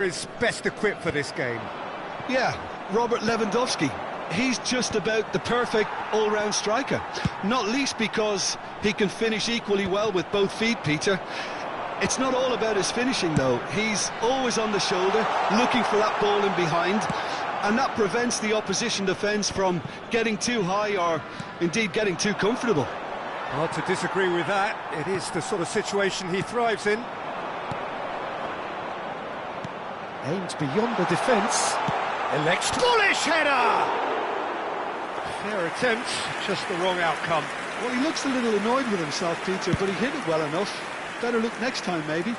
Is best equipped for this game. Yeah, Robert Lewandowski. He's just about the perfect all-round striker. Not least because he can finish equally well with both feet, Peter. It's not all about his finishing, though. He's always on the shoulder, looking for that ball in behind, and that prevents the opposition defence from getting too high or, indeed, getting too comfortable. Hard to disagree with that. It is the sort of situation he thrives in. Aimed beyond the defence. Elects bullish header! Fair attempt, just the wrong outcome. Well, he looks a little annoyed with himself, Peter, but he hit it well enough. Better look next time, maybe.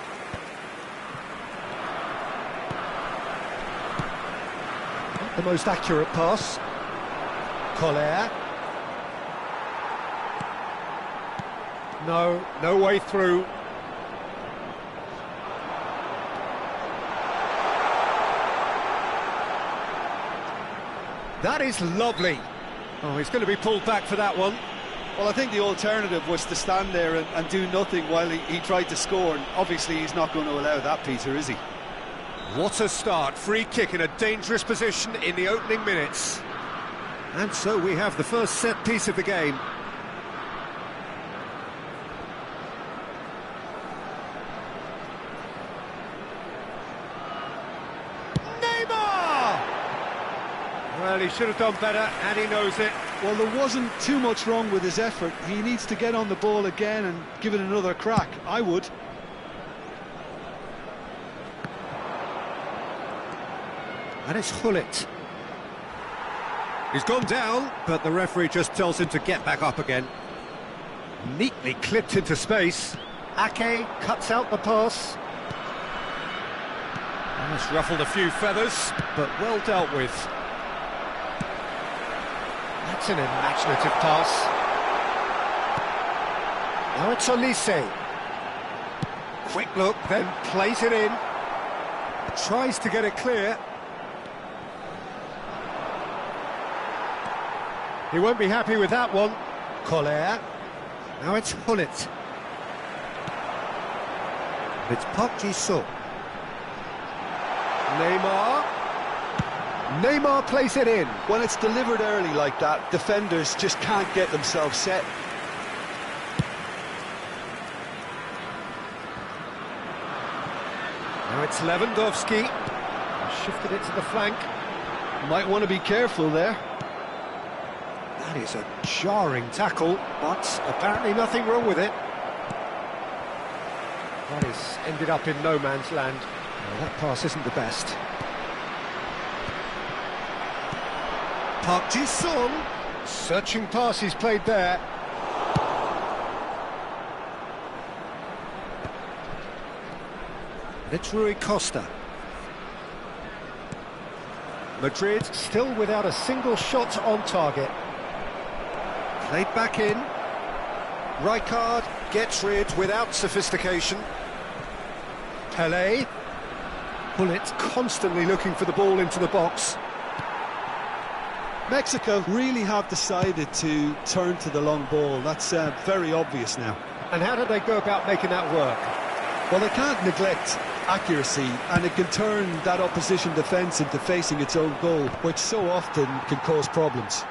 Not the most accurate pass. Collier. No way through. That is lovely. Oh, he's going to be pulled back for that one. Well, I think the alternative was to stand there and do nothing while he tried to score, and obviously he's not going to allow that, Peter, is he? What a start. Free kick in a dangerous position in the opening minutes. And so we have the first set piece of the game. Well, he should have done better, and he knows it. Well, there wasn't too much wrong with his effort. He needs to get on the ball again and give it another crack. I would. And it's Hullet. He's gone down, but the referee just tells him to get back up again. Neatly clipped into space. Ake cuts out the pass. That's ruffled a few feathers, but well dealt with. That's an imaginative pass. Now it's Olise. Quick look, then plays it in. Tries to get it clear. He won't be happy with that one. Collier. Now it's Hullet. It's Park Ji-sung. Neymar plays it in. When it's delivered early like that, defenders just can't get themselves set. Now it's Lewandowski. Shifted it to the flank. Might want to be careful there. That is a jarring tackle, but apparently nothing wrong with it. That is ended up in no man's land. Well, that pass isn't the best. Park Ji-sung, searching pass he's played there. It's Rui Costa. Madrid still without a single shot on target. Played back in. Rijkaard gets rid without sophistication. Pelé. Hullet constantly looking for the ball into the box. Mexico really have decided to turn to the long ball. That's very obvious now. And how do they go about making that work? Well, they can't neglect accuracy, and it can turn that opposition defence into facing its own goal, which so often can cause problems.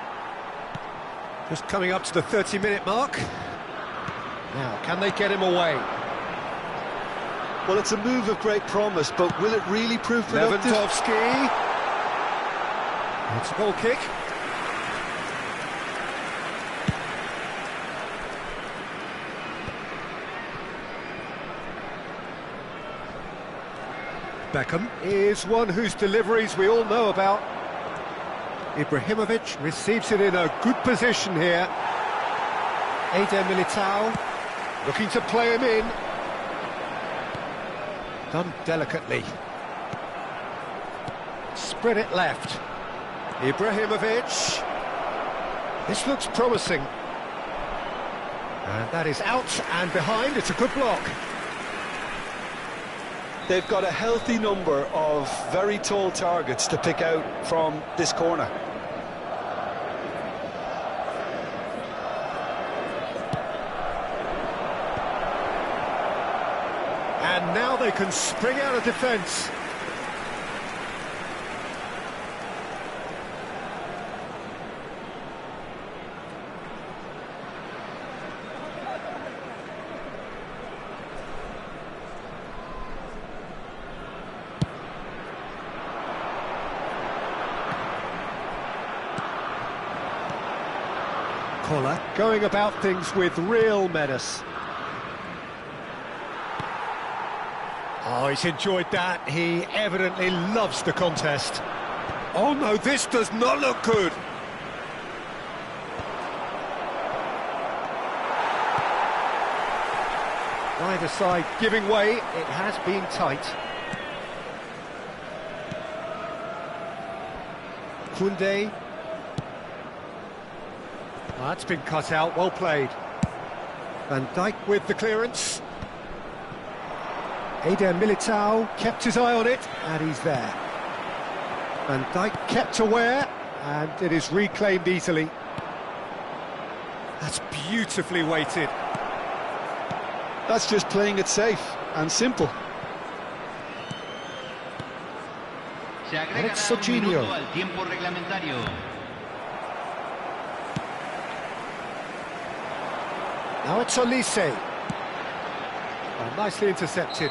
Just coming up to the 30-minute mark. Now, can they get him away? Well, it's a move of great promise, but will it really prove productive? Lewandowski. It's a goal kick. Beckham is one whose deliveries we all know about. Ibrahimovic receives it in a good position here. Eder Militao looking to play him in. Done delicately. Spread it left. Ibrahimovic. This looks promising. And that is out and behind. It's a good block. They've got a healthy number of very tall targets to pick out from this corner. And now they can spring out of defence. Collar going about things with real menace. Oh, he's enjoyed that. He evidently loves the contest. Oh no, this does not look good. Neither side giving way. It has been tight. Koundé. That's been cut out, well played. Van Dijk with the clearance. Eder Militao kept his eye on it, and he's there. Van Dijk kept aware, and it is reclaimed easily. That's beautifully weighted. That's just playing it safe and simple. Se agregará un minuto al tiempo reglamentario. Now it's Olise. Oh, nicely intercepted.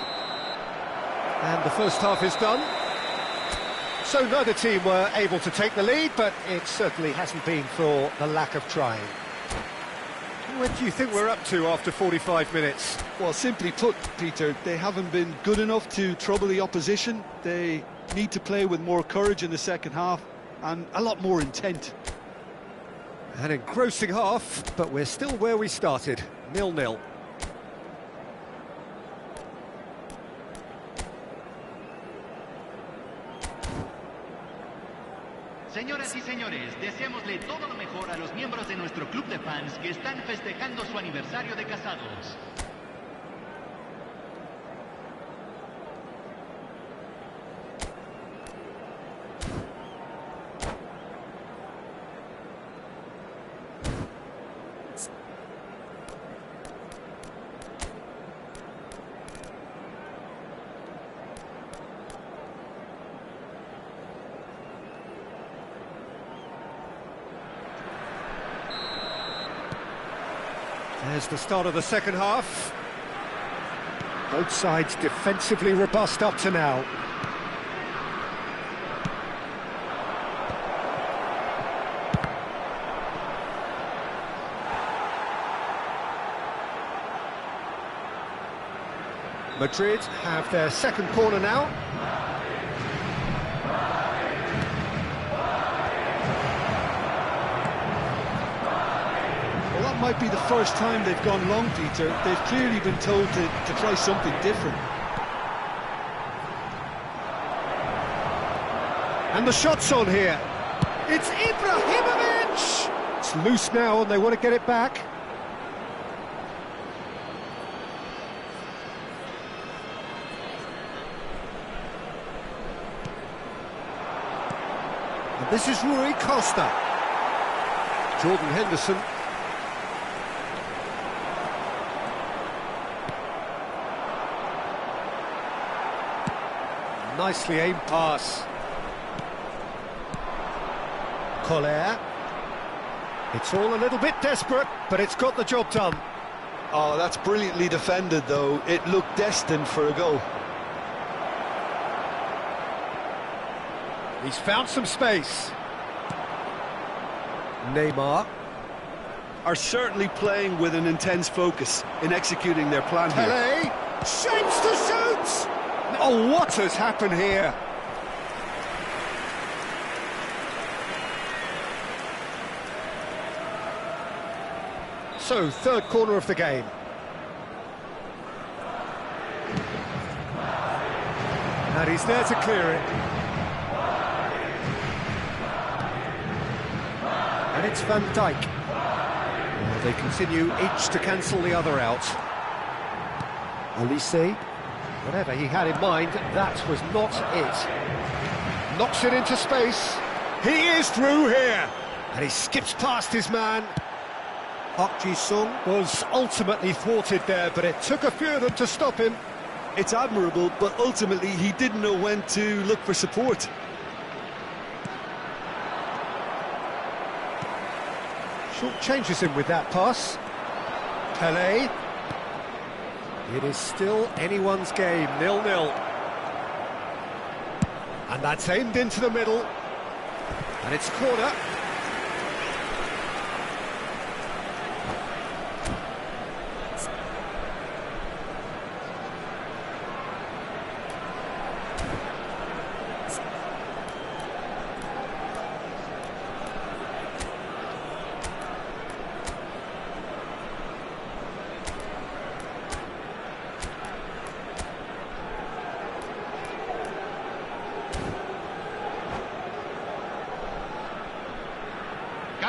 And the first half is done. So neither team were able to take the lead, but it certainly hasn't been for the lack of trying. What do you think we're up to after 45 minutes? Well, simply put, Peter, they haven't been good enough to trouble the opposition. They need to play with more courage in the second half and a lot more intent. An engrossing half, but we're still where we started, 0-0. Señoras y señores, deseámosle todo lo mejor a los miembros de nuestro club de fans que están festejando su aniversario de casados. There's the start of the second half. Both sides defensively robust up to now. Madrid have their second corner now. Might be the first time they've gone long, Peter. They've clearly been told to try something different. And the shot's on here. It's Ibrahimovic! It's loose now and they want to get it back. And this is Rui Costa. Jordan Henderson. Nicely aimed pass. Collier. It's all a little bit desperate, but it's got the job done. Oh, that's brilliantly defended, though. It looked destined for a goal. He's found some space. Neymar. Are certainly playing with an intense focus in executing their plan here. Pelé. Shapes to shoot! Oh, what has happened here? So, third corner of the game. And he's there to clear it. And it's Van Dijk. Well, they continue each to cancel the other out. Olise. Whatever he had in mind, that was not it. Knocks it into space. He is through here. And he skips past his man. Park Ji-sung was ultimately thwarted there, but it took a few of them to stop him. It's admirable, but ultimately he didn't know when to look for support. Short changes him with that pass. Pelé. It is still anyone's game, 0-0. And that's aimed into the middle. And it's corner.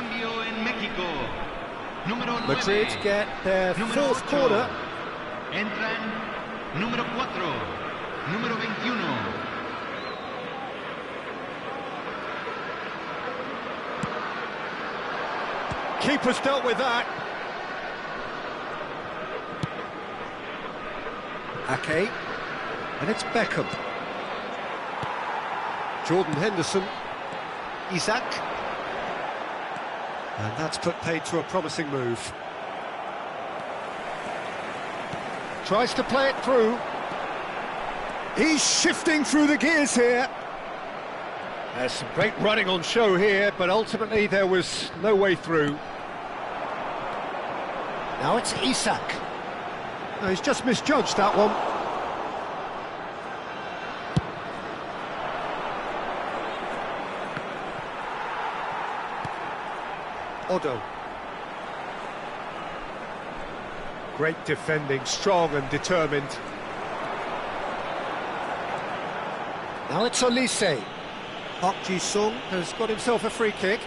Cambio en México. Número 9. Madrid get their Número fourth 8. corner. Entran número 4, número 21. Keeper's dealt with that. Ake, and it's Beckham. Jordan Henderson, Isaac, and that's put paid to a promising move. Tries to play it through. He's shifting through the gears here. There's some great running on show here, but ultimately there was no way through. Now it's Isak. No, he's just misjudged that one. Odo. Great defending, strong and determined. Now it's Olise. Park Ji-sung has got himself a free kick.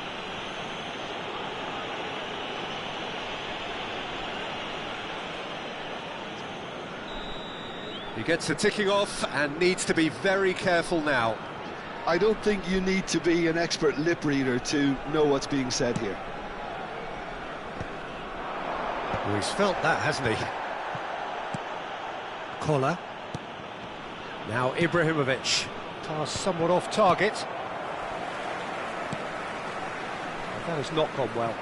He gets the ticking off and needs to be very careful now. I don't think you need to be an expert lip reader to know what's being said here. Well, he's felt that, hasn't he? Kola. Now Ibrahimovic. Pass somewhat off target. That has not gone well.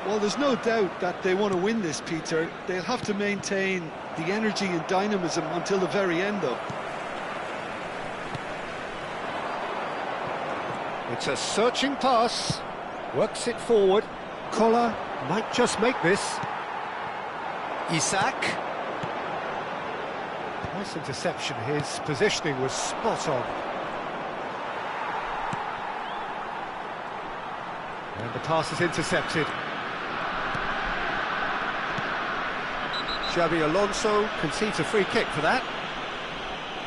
Well, there's no doubt that they want to win this, Peter. They'll have to maintain the energy and dynamism until the very end, though. It's a searching pass. Works it forward. Kola might just make this. Isak. Nice interception. His positioning was spot on. And the pass is intercepted. Xabi Alonso concedes a free kick for that.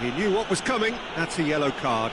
He knew what was coming. That's a yellow card.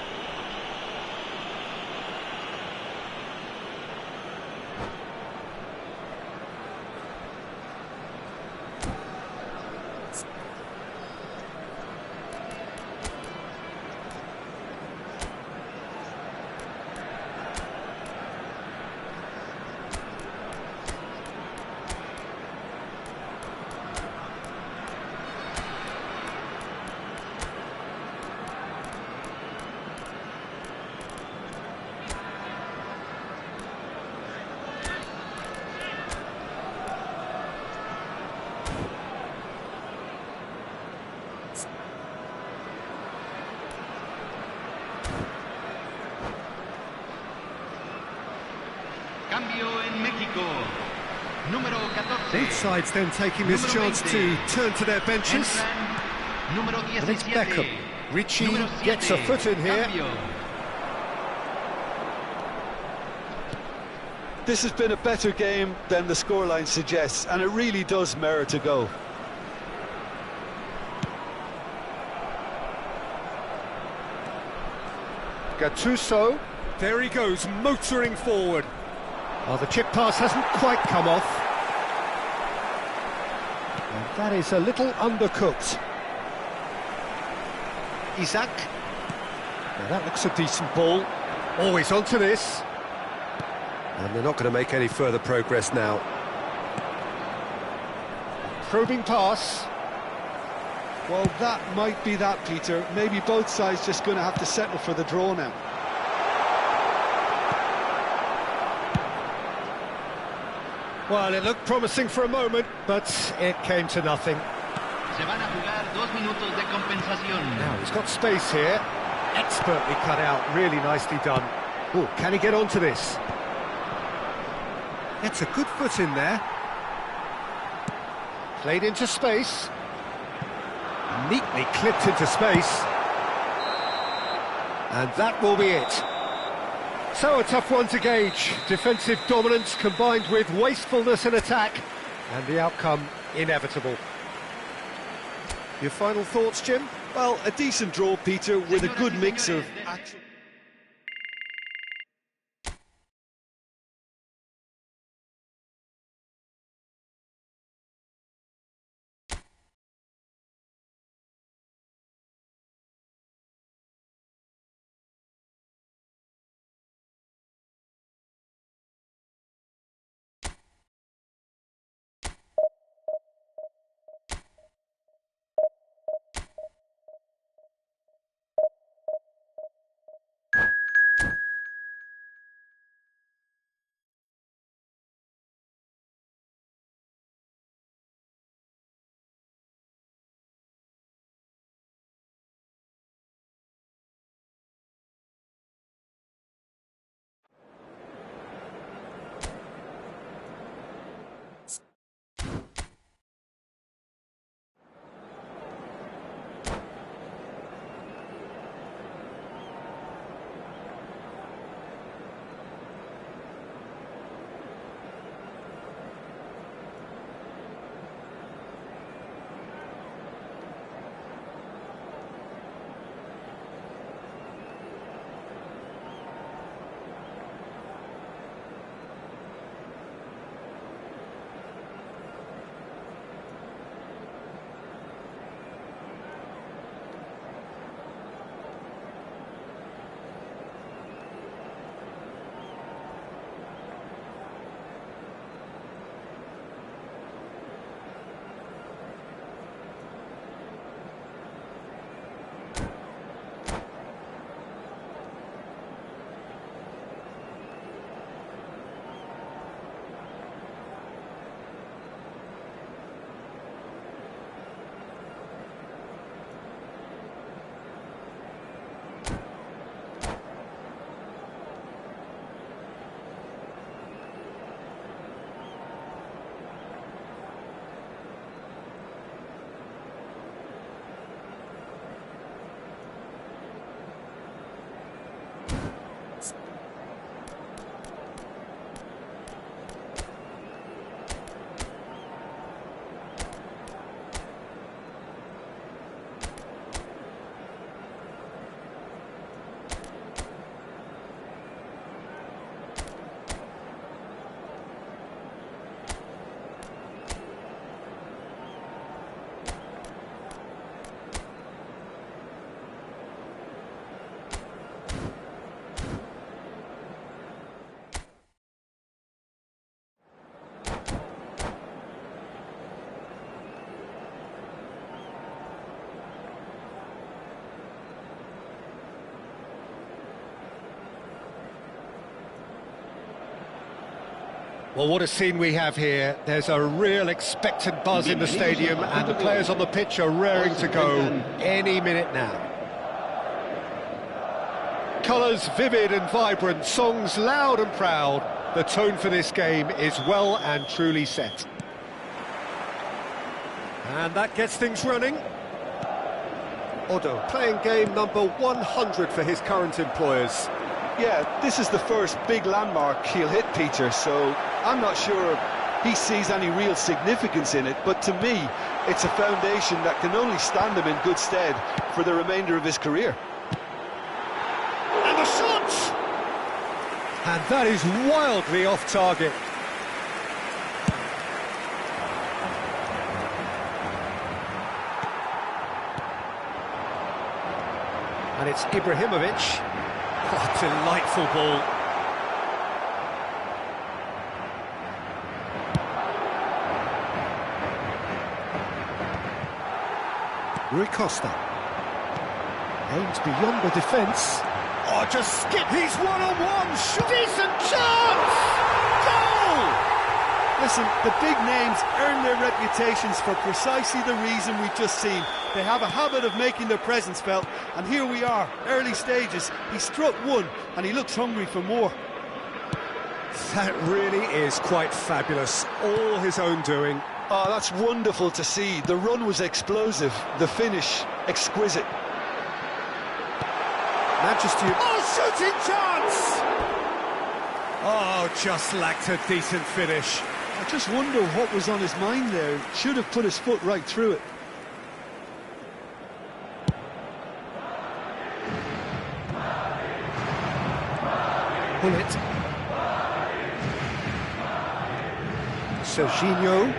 Cambio en México. Número 14. Both sides then taking this Número chance 20. to turn to their benches. Entran número And it's 17. Beckham. Richie Número gets a 7. foot in here. Cambio. This has been a better game than the scoreline suggests, and it really does merit a go. Gattuso, there he goes, motoring forward. Oh, the chip pass hasn't quite come off. And that is a little undercooked. Isaac. Now that looks a decent ball. Always onto this. And they're not going to make any further progress now. Probing pass. Well, that might be that, Peter. Maybe both sides just going to have to settle for the draw now. Well, it looked promising for a moment, but it came to nothing. Se van a jugar 2 minutos de compensación. Now, he's got space here. Expertly cut out, really nicely done. Oh, can he get onto this? Gets a good foot in there. Played into space. Neatly clipped into space. And that will be it. So a tough one to gauge. Defensive dominance combined with wastefulness in attack. And the outcome inevitable. Your final thoughts, Jim? Well, a decent draw, Peter, with a good mix of action. Well, what a scene we have here. There's a real expectant buzz in the stadium, and the players on the pitch are raring to go any minute now. Colours vivid and vibrant, songs loud and proud. The tone for this game is well and truly set. And that gets things running. Odo playing game number 100 for his current employers. Yeah, this is the first big landmark he'll hit, Peter, so I'm not sure he sees any real significance in it, but to me, it's a foundation that can only stand him in good stead for the remainder of his career. And the shot! And that is wildly off target. And it's Ibrahimovic. What a delightful ball. Rui Costa. Aims beyond the defence. Oh, just skip. He's one-on-one. Decent chance! Goal! Listen, the big names earn their reputations for precisely the reason we've just seen. They have a habit of making their presence felt, and here we are, early stages. He struck one, and he looks hungry for more. That really is quite fabulous. All his own doing. Oh, that's wonderful to see. The run was explosive, the finish exquisite. Manchester. Oh, shooting chance! Oh, just lacked a decent finish. I just wonder what was on his mind there. Should have put his foot right through it. Bullet. Serginho.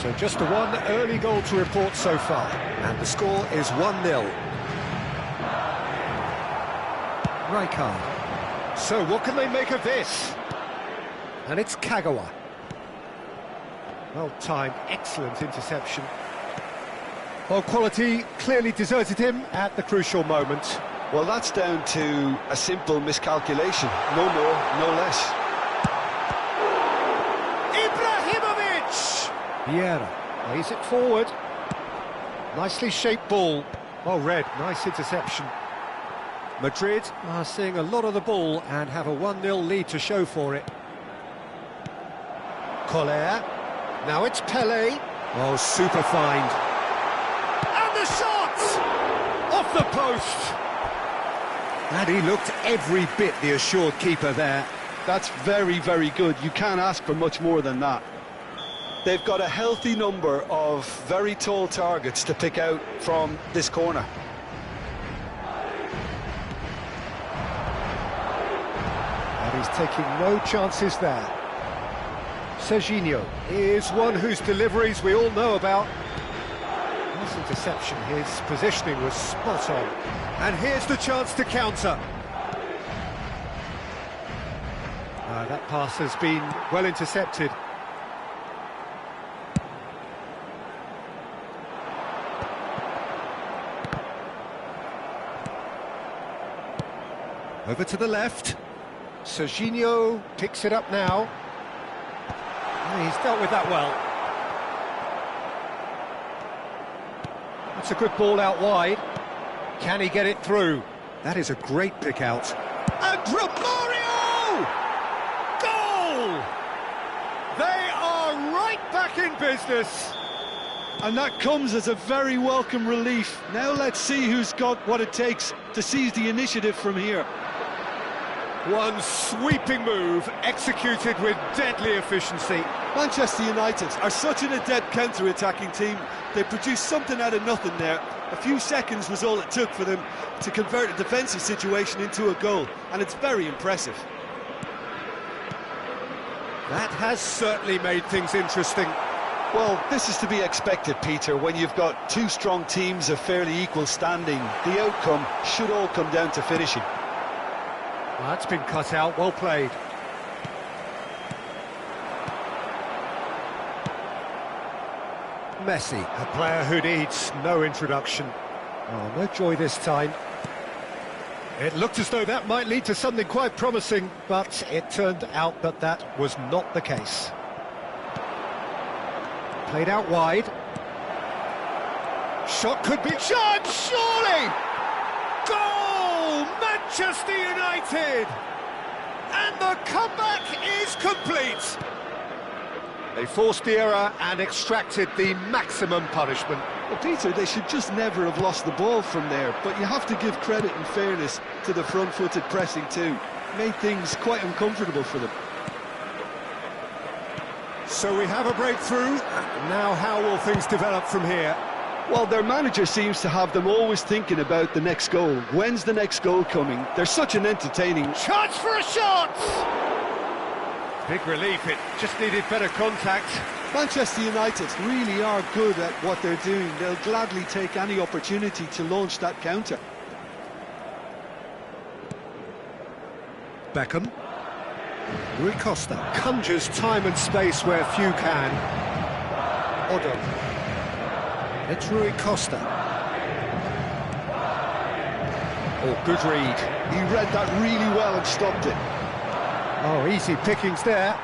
So just the one early goal to report so far, and the score is 1-0. Rijkaard. So what can they make of this? And it's Kagawa. Well timed, excellent interception. Well, quality clearly deserted him at the crucial moment. Well, that's down to a simple miscalculation. No more, no less. Ibrahimovic! Vieira plays it forward. Nicely shaped ball. Well read, nice interception. Madrid are seeing a lot of the ball and have a 1-0 lead to show for it. Collier. Now it's Pelé. Oh, super find. And the shot! Off the post! And he looked every bit the assured keeper there. That's very, very good. You can't ask for much more than that. They've got a healthy number of very tall targets to pick out from this corner. And he's taking no chances there. Serginho is one whose deliveries we all know about. Nice interception, his positioning was spot on. And here's the chance to counter. That pass has been well intercepted. Over to the left. Serginho picks it up now. He's dealt with that well. That's a good ball out wide. Can he get it through? That is a great pick out. And Romario! Goal! They are right back in business. And that comes as a very welcome relief. Now let's see who's got what it takes to seize the initiative from here. One sweeping move, executed with deadly efficiency. Manchester United are such an adept counter-attacking team. They produced something out of nothing there. A few seconds was all it took for them to convert a defensive situation into a goal, and it's very impressive. That has certainly made things interesting. Well, this is to be expected, Peter. When you've got two strong teams of fairly equal standing, the outcome should all come down to finishing. Well, that's been cut out, well played. Messi, a player who needs no introduction. Oh, no joy this time. It looked as though that might lead to something quite promising, but it turned out that that was not the case. Played out wide. Shot could be... Shot, surely! Goal! Manchester United! And the comeback is complete! They forced the error and extracted the maximum punishment. Well, Peter, they should just never have lost the ball from there, but you have to give credit and fairness to the front-footed pressing too. Made things quite uncomfortable for them. So we have a breakthrough. Now how will things develop from here? Well, their manager seems to have them always thinking about the next goal. When's the next goal coming? They're such an entertaining... Chance for a shot! Big relief, it just needed better contact. Manchester United really are good at what they're doing. They'll gladly take any opportunity to launch that counter. Beckham. Rui Costa conjures time and space where few can. Odo. It's Rui Costa. Oh, good read. He read that really well and stopped it. Oh, easy pickings there.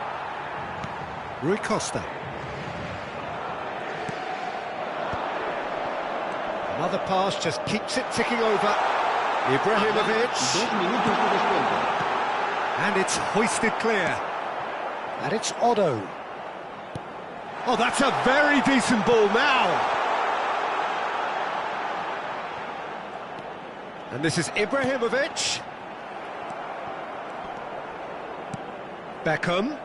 Rui Costa. Another pass just keeps it ticking over. Ibrahimovic. And it's hoisted clear. And it's Odo. Oh, that's a very decent ball now. And this is Ibrahimovic. Beckham.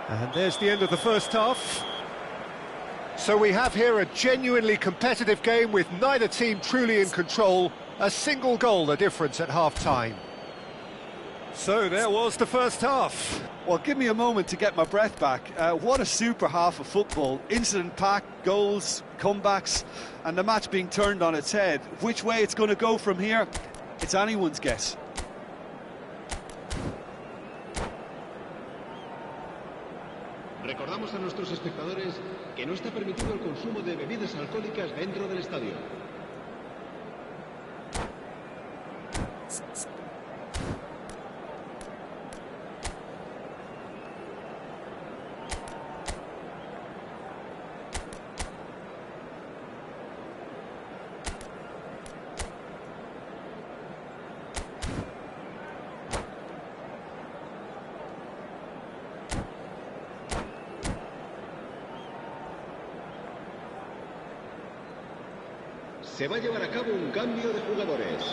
And there's the end of the first half. So we have here a genuinely competitive game with neither team truly in control. A single goal the difference at half-time. So there was the first half. Well, give me a moment to get my breath back. What a super half of football. Incident-packed, goals, comebacks, and the match being turned on its head. Which way it's going to go from here, it's anyone's guess. Recordamos a nuestros espectadores que no está permitido el consumo de bebidas alcohólicas dentro del estadio. Se va a llevar a cabo un cambio de jugadores.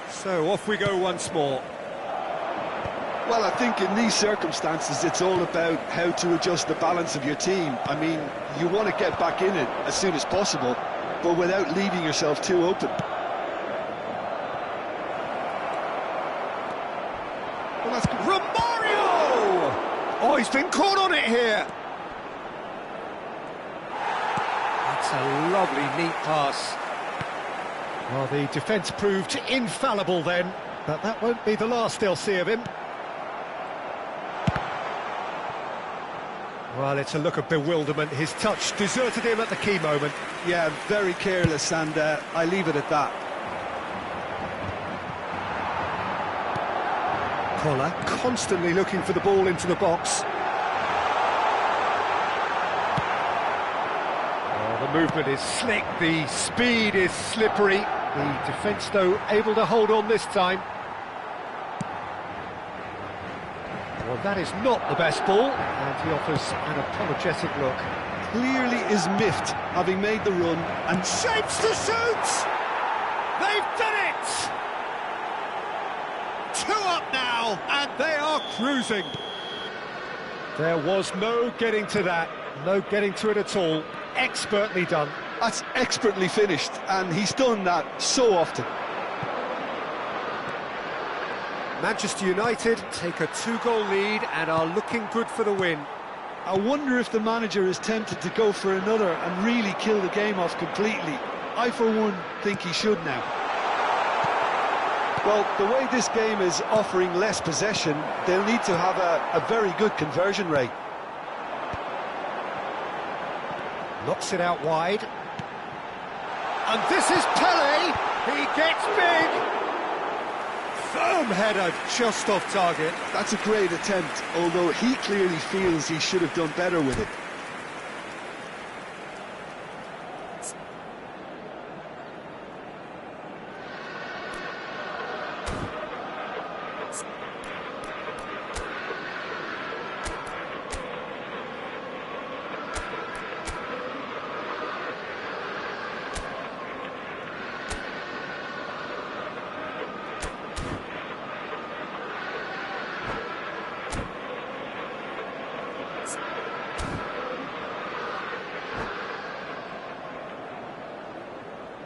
So off we go once more. Well, I think in these circumstances it's all about how to adjust the balance of your team. I mean, you want to get back in it as soon as possible, but without leaving yourself too open. Well, that's Romario! Oh, he's been caught on it here. That's a lovely, neat pass. Well, the defence proved infallible then, but that won't be the last they'll see of him. Well, it's a look of bewilderment. His touch deserted him at the key moment. Yeah, very careless, and I leave it at that. Collar constantly looking for the ball into the box. Oh, the movement is slick, the speed is slippery. The defence, though, able to hold on this time. Well, that is not the best ball, and he offers an apologetic look. Clearly is miffed, having made the run, and Shapes to shoot! They've done it! 2 up now, and they are cruising. There was no getting to that, no getting to it at all. Expertly done. that's expertly finished, and he's done that so often. Manchester United take a 2-goal lead and are looking good for the win. I wonder if the manager is tempted to go for another and really kill the game off completely. I, for one, think he should now. Well, the way this game is offering less possession, they'll need to have a very good conversion rate. Knocks it out wide. And this is Pele. He gets big. Firm header just off target. That's a great attempt, although he clearly feels he should have done better with it.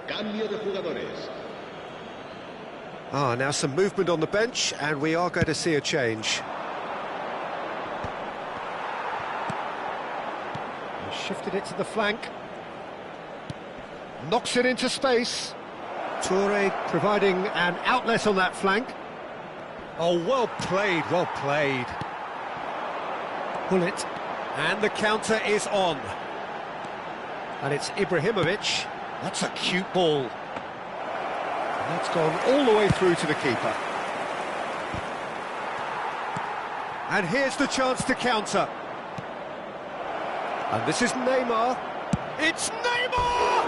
Cambio de jugadores. Now some movement on the bench, and we are going to see a change. He shifted it to the flank. Knocks it into space. Toure providing an outlet on that flank. Oh, well played, well played. Pull it. And the counter is on. And it's Ibrahimovic. That's a cute ball. And that's gone all the way through to the keeper. And here's the chance to counter. And this is Neymar. It's Neymar!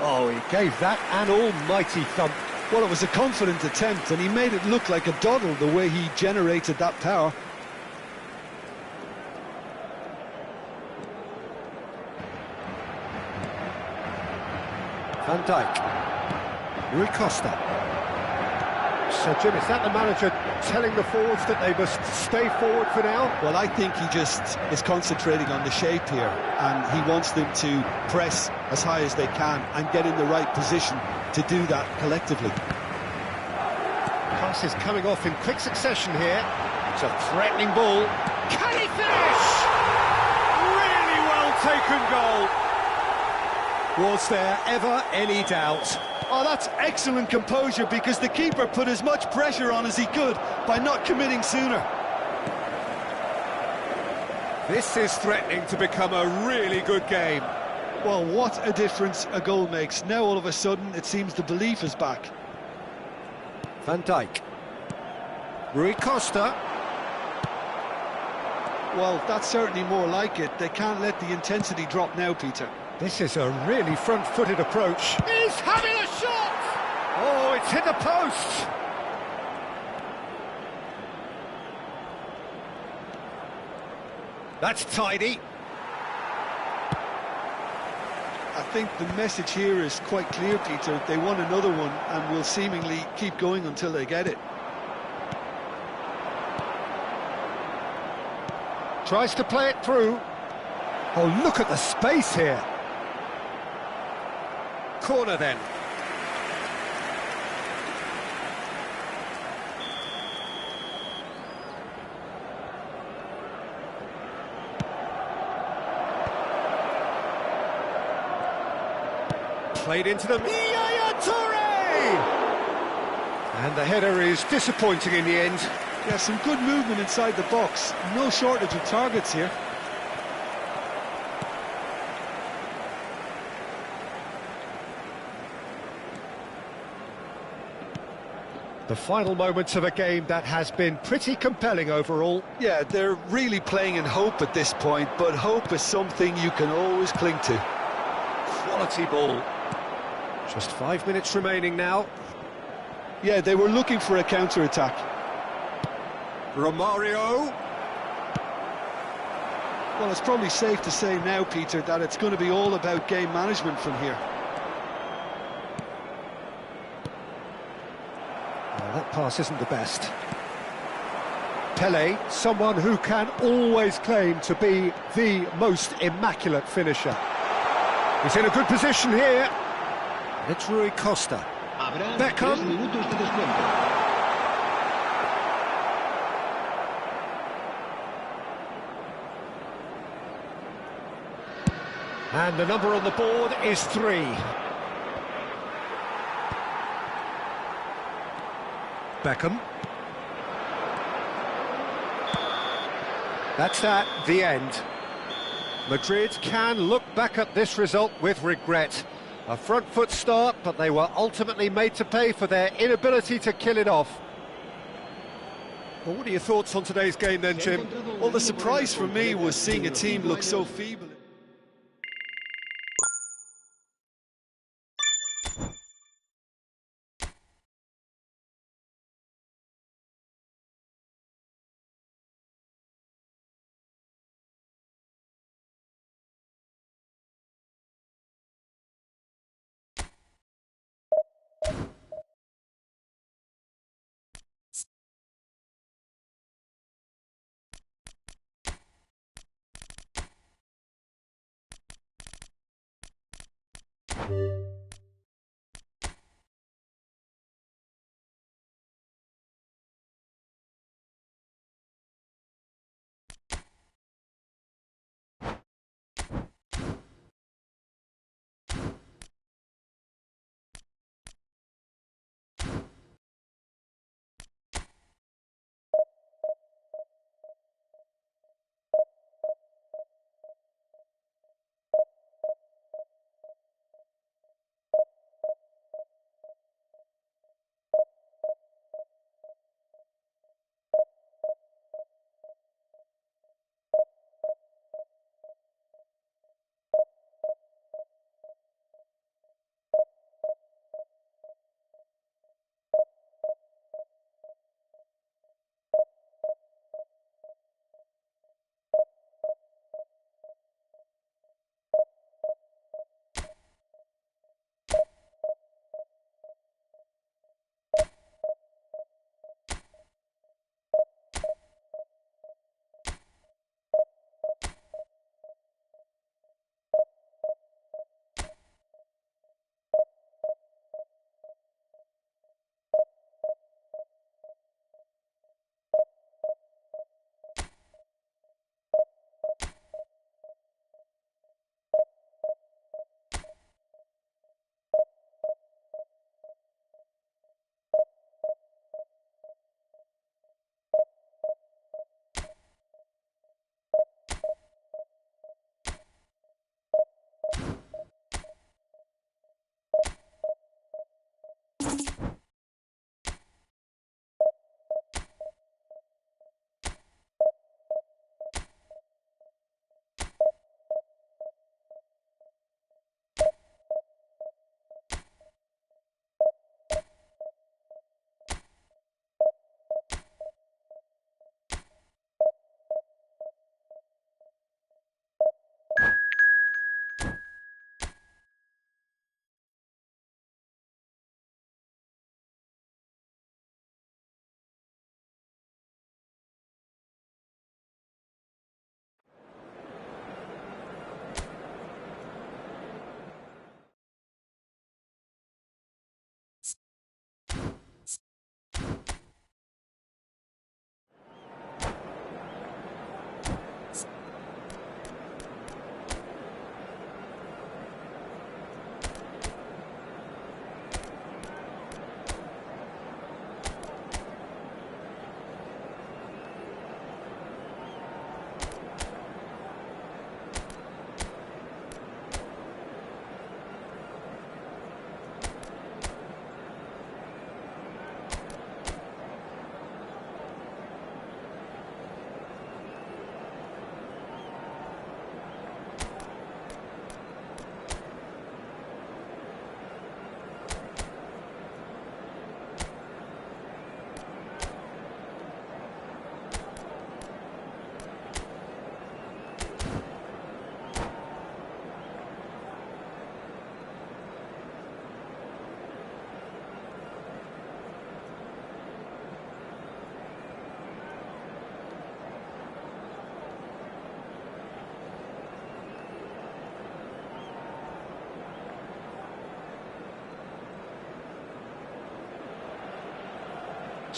Oh, he gave that an almighty thump. Well, it was a confident attempt, and he made it look like a doddle the way he generated that power. Van Dijk. Rui Costa. So, Jim, is that the manager telling the forwards that they must stay forward for now? Well, I think he just is concentrating on the shape here, and he wants them to press as high as they can and get in the right position to do that collectively. Pass is coming off in quick succession here. It's a threatening ball. Can he finish? Really well taken goal. Was there ever any doubt? Oh, that's excellent composure, because the keeper put as much pressure on as he could by not committing sooner. This is threatening to become a really good game. Well, what a difference a goal makes. Now all of a sudden it seems the belief is back. Van Dijk. Rui Costa. Well, that's certainly more like it. They can't let the intensity drop now, Peter. This is a really front-footed approach. He's having a shot! Oh, it's hit the post! That's tidy. I think the message here is quite clear, Peter. They want another one and will seemingly keep going until they get it. Tries to play it through. Oh, look at the space here. Corner then. Played into them. Yaya Toure! And the header is disappointing in the end. Yeah, some good movement inside the box. No shortage of targets here. The final moments of a game that has been pretty compelling overall. Yeah, they're really playing in hope at this point, but hope is something you can always cling to. Quality ball. Just 5 minutes remaining now. Yeah, they were looking for a counter-attack. Romario. Well, it's probably safe to say now, Peter, that it's going to be all about game management from here. That pass isn't the best. Pele, someone who can always claim to be the most immaculate finisher. He's in a good position here. It's Rui Costa. Beckham. 3 minutos de descuento. And the number on the board is 3. Beckham. That's that, the end. Madrid can look back at this result with regret. A front foot start, but they were ultimately made to pay for their inability to kill it off. Well, what are your thoughts on today's game then, Jim? Well, the surprise for me was seeing a team look so feeble.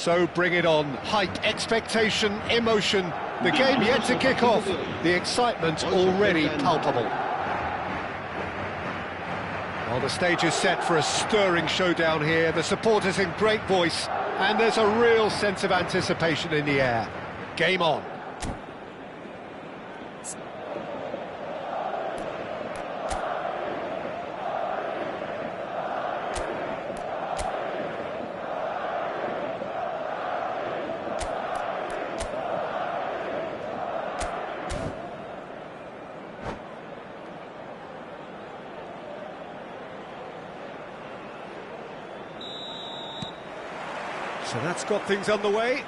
So bring it on. Hype, expectation, emotion. The game yet to kick off. The excitement already palpable. Well, the stage is set for a stirring showdown here. The supporters in great voice, and there's a real sense of anticipation in the air. Game on. So that's got things underway.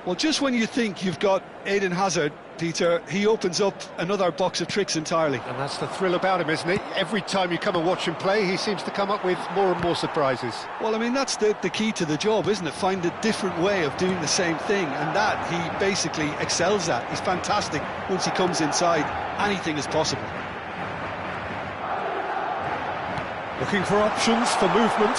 Well, just when you think you've got Eden Hazard, Peter, he opens up another box of tricks entirely. And that's the thrill about him, isn't it? Every time you come and watch him play, he seems to come up with more and more surprises. Well, I mean, that's the key to the job, isn't it? Find a different way of doing the same thing, and that he basically excels at. He's fantastic. Once he comes inside, anything is possible. Looking for options for movement.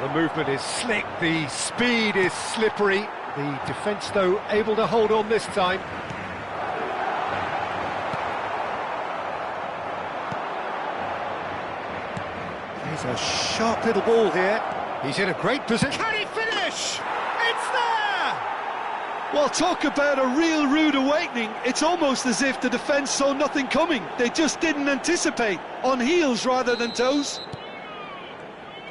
The movement is slick, the speed is slippery. The defence, though, able to hold on this time. There's a sharp little ball here. He's in a great position. Can he finish? It's there! Well, talk about a real rude awakening. It's almost as if the defence saw nothing coming. They just didn't anticipate. On heels rather than toes.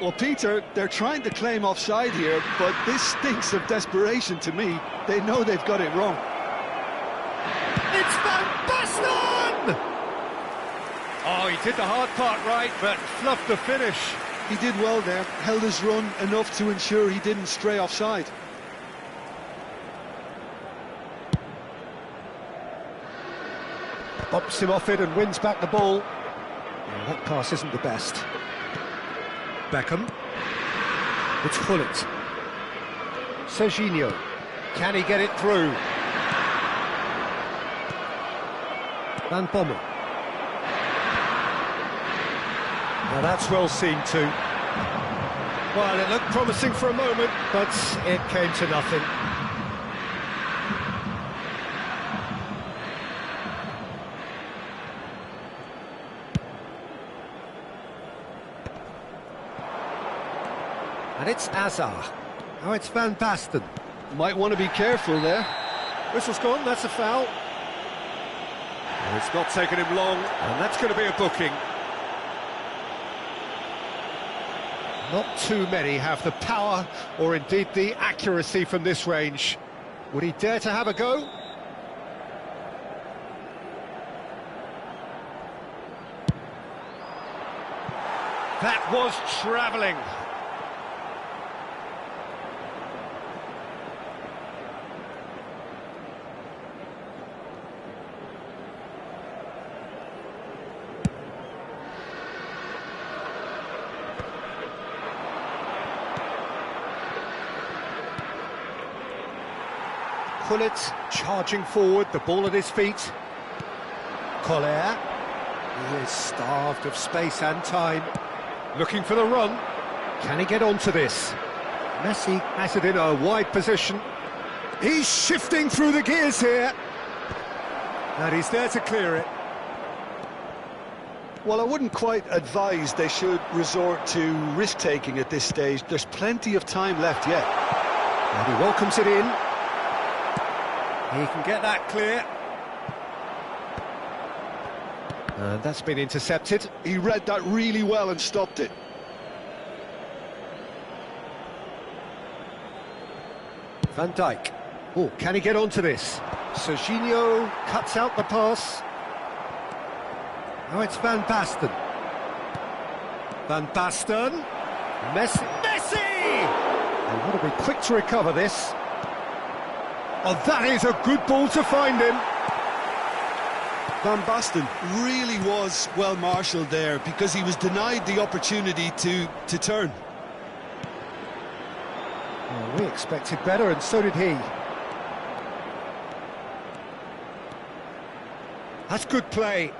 Well, Peter, they're trying to claim offside here, but this stinks of desperation to me. They know they've got it wrong. It's Van Basten! Oh, he did the hard part right, but fluffed the finish. He did well there, held his run enough to ensure he didn't stray offside. Bumps him off it and wins back the ball. Yeah, that pass isn't the best. Beckham. It's Gullit. Serginho. Can he get it through? Van Bommel. Now that's well seen too. Well, it looked promising for a moment, but it came to nothing. And it's Azar. Now it's Van Basten. Might want to be careful there. Whistle's gone, that's a foul. Well, it's not taken him long, and that's going to be a booking. Not too many have the power, or indeed the accuracy from this range. Would he dare to have a go? That was travelling. Gullit charging forward, the ball at his feet. Collier, he is starved of space and time. Looking for the run. Can he get onto this? Messi has it in a wide position. He's shifting through the gears here. And he's there to clear it. Well, I wouldn't quite advise they should resort to risk-taking at this stage. There's plenty of time left yet. And he welcomes it in. He can get that clear. And that's been intercepted. He read that really well and stopped it. Van Dijk. Oh, can he get onto this? Serginho cuts out the pass. Now it's Van Basten. Van Basten. Messi. Messi! And want to be quick to recover this. Oh, that is a good ball to find him. Van Basten really was well marshalled there because he was denied the opportunity to turn. Well, we expected better, and so did he. That's good play.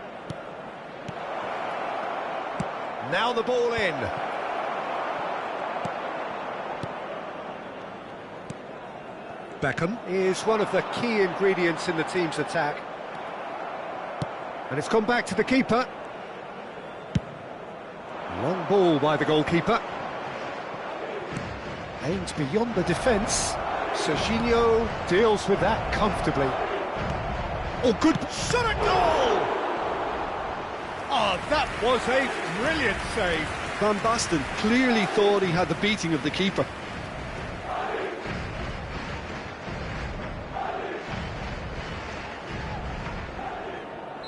Now the ball in. Beckham is one of the key ingredients in the team's attack. And it's gone back to the keeper. Long ball by the goalkeeper. Aims beyond the defence. Serginho deals with that comfortably. Oh, good shot at goal! Oh, that was a brilliant save. Van Basten clearly thought he had the beating of the keeper.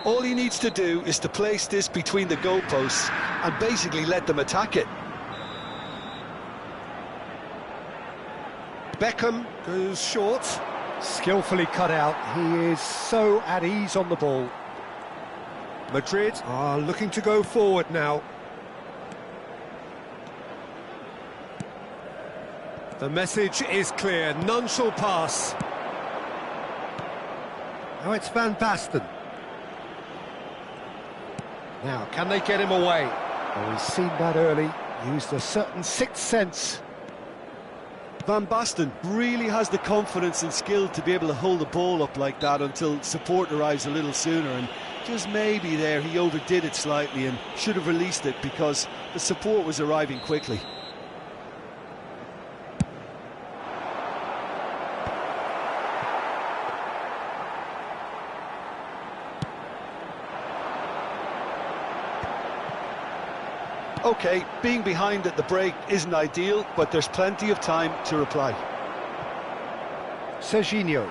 All he needs to do is to place this between the goalposts and basically let them attack it. Beckham goes short. Skillfully cut out. He is so at ease on the ball. Madrid are looking to go forward now. The message is clear. None shall pass. Now it's Van Basten. Now, can they get him away? Oh, he's seen that early. Used a certain sixth sense. Van Basten really has the confidence and skill to be able to hold the ball up like that until support arrives a little sooner, and just maybe there he overdid it slightly and should have released it because the support was arriving quickly. OK, being behind at the break isn't ideal, but there's plenty of time to reply. Serginho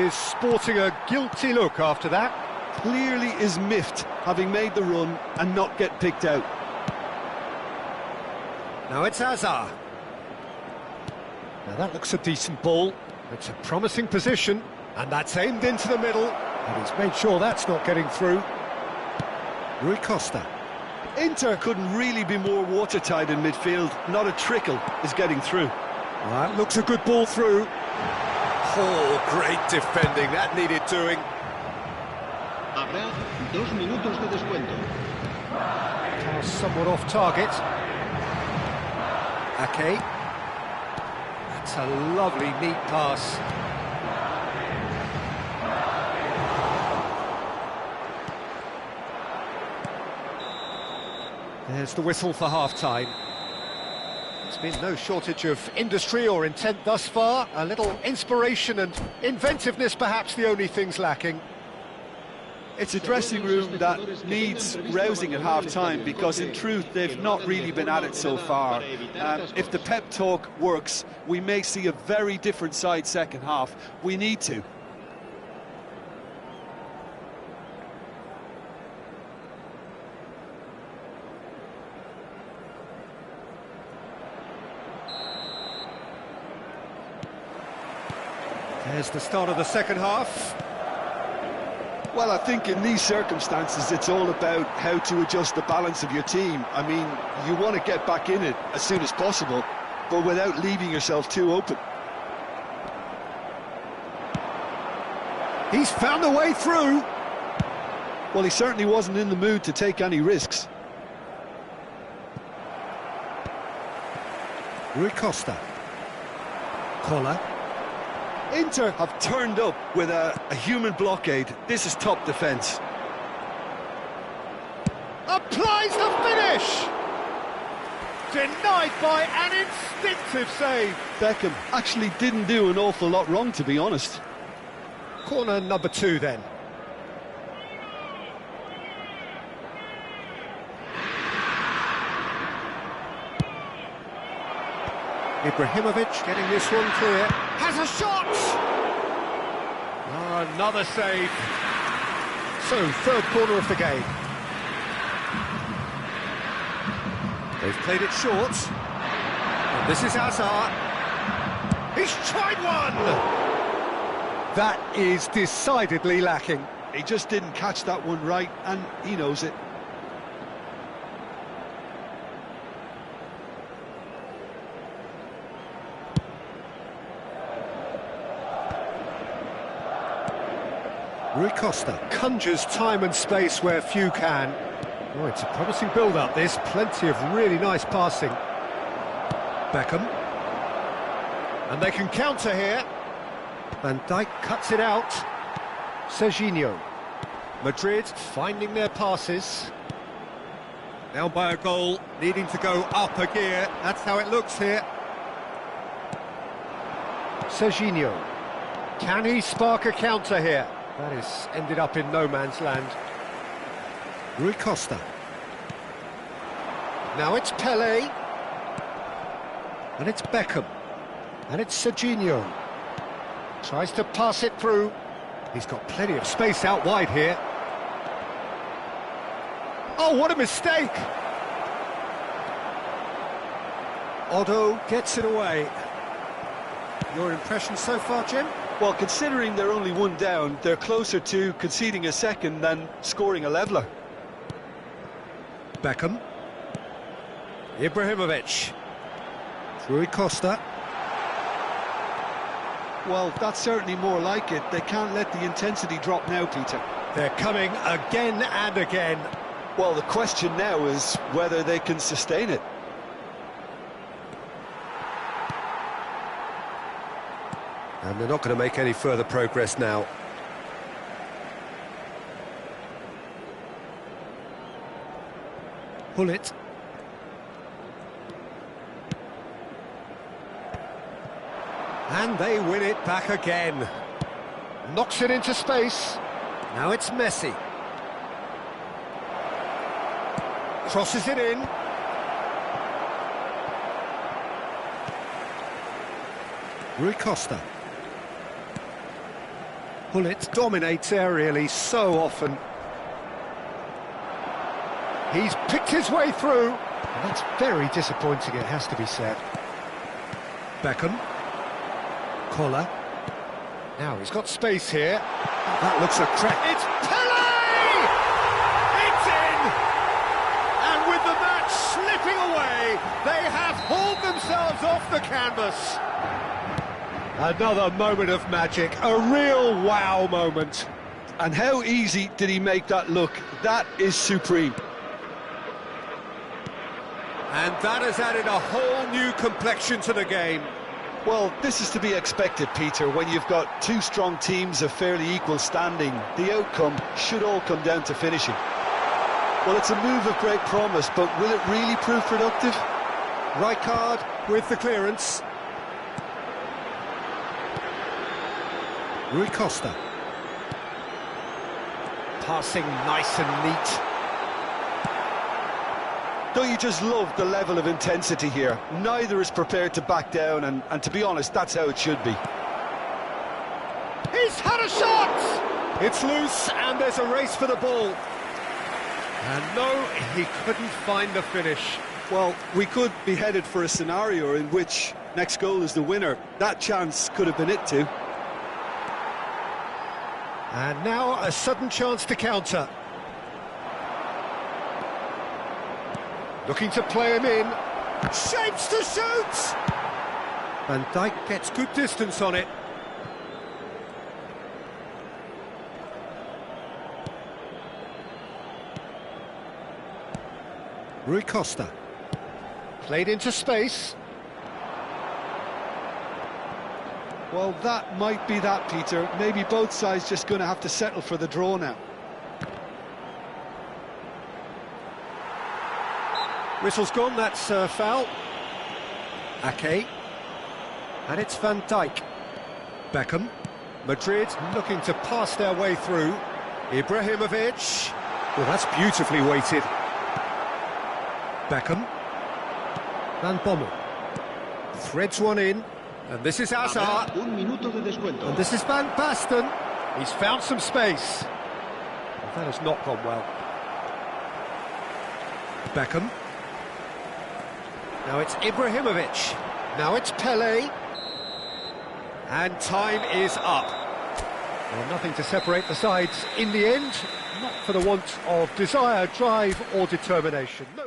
is sporting a guilty look after that. Clearly is miffed, having made the run and not get picked out. Now it's Hazard. Now that looks a decent ball. It's a promising position, and that's aimed into the middle. And he's made sure that's not getting through. Rui Costa. Inter couldn't really be more watertight in midfield. Not a trickle is getting through. That looks a good ball through. Oh, great defending. That needed doing. Habrá 2 minutos de descuento. Pass somewhat off target. Ake. That's a lovely, neat pass. There's the whistle for half-time. There's been no shortage of industry or intent thus far. A little inspiration and inventiveness, perhaps the only things lacking. It's a dressing room that needs rousing at half-time because, in truth, they've not really been at it so far. If the pep talk works, we may see a very different side second half. We need to. There's the start of the second half. Well, I think in these circumstances it's all about how to adjust the balance of your team. I mean, you want to get back in it as soon as possible, but without leaving yourself too open. He's found a way through. Well, he certainly wasn't in the mood to take any risks. Rui Costa. Collar. Inter have turned up with a human blockade. This is top defence. Applies the finish! Denied by an instinctive save. Beckham actually didn't do an awful lot wrong, to be honest. Corner number 2 then. Ibrahimovic getting this one clear. Has a shot! Oh, another save. So, third corner of the game. They've played it short. And this is Hazard. He's tried one! That is decidedly lacking. He just didn't catch that one right, and he knows it. Rui Costa conjures time and space where few can. Oh, it's a promising build-up, this. Plenty of really nice passing. Beckham. And they can counter here. Van Dijk cuts it out. Serginho. Madrid finding their passes. Down by a goal, needing to go up a gear. That's how it looks here. Serginho. Can he spark a counter here? That has ended up in no man's land. Rui Costa. Now it's Pelé. And it's Beckham. And it's Serginho. Tries to pass it through. He's got plenty of space out wide here. Oh, what a mistake! Otto gets it away. Your impression so far, Jim? Well, considering they're only one down, they're closer to conceding a second than scoring a leveller. Beckham. Ibrahimovic. Rui Costa. Well, that's certainly more like it. They can't let the intensity drop now, Peter. They're coming again and again. Well, the question now is whether they can sustain it. And they're not going to make any further progress now. Pull it. And they win it back again. Knocks it into space. Now it's Messi. Crosses it in. Rui Costa. Pullet dominates aerially so often. He's picked his way through. And that's very disappointing, it has to be said. Beckham. Collar. Now he's got space here. That looks a crack. It's Pele! It's in! And with the match slipping away, they have hauled themselves off the canvas. Another moment of magic, a real wow moment. And how easy did he make that look? That is supreme. And that has added a whole new complexion to the game. Well, this is to be expected, Peter, when you've got two strong teams of fairly equal standing. The outcome should all come down to finishing. Well, it's a move of great promise, but will it really prove productive? Rijkaard with the clearance. Rui Costa. Passing nice and neat. Don't you just love the level of intensity here? Neither is prepared to back down, and to be honest, that's how it should be. He's had a shot! It's loose, and there's a race for the ball. And no, he couldn't find the finish. Well, we could be headed for a scenario in which next goal is the winner. That chance could have been it too. And now a sudden chance to counter. Looking to play him in. Shapes to shoot! Van Dijk gets good distance on it. Rui Costa. Played into space. Well, that might be that, Peter. Maybe both sides just going to have to settle for the draw now. Whistle's gone, that's a foul. Ake. And it's Van Dijk. Beckham. Madrid looking to pass their way through. Ibrahimovic. Well, that's beautifully weighted. Beckham. Van Bommel. Threads one in. And this is Hazard. Un minuto de descuento. And this is Van Basten. He's found some space. That has not gone well. Beckham. Now it's Ibrahimovic. Now it's Pele. And time is up. Well, nothing to separate the sides in the end. Not for the want of desire, drive or determination. No.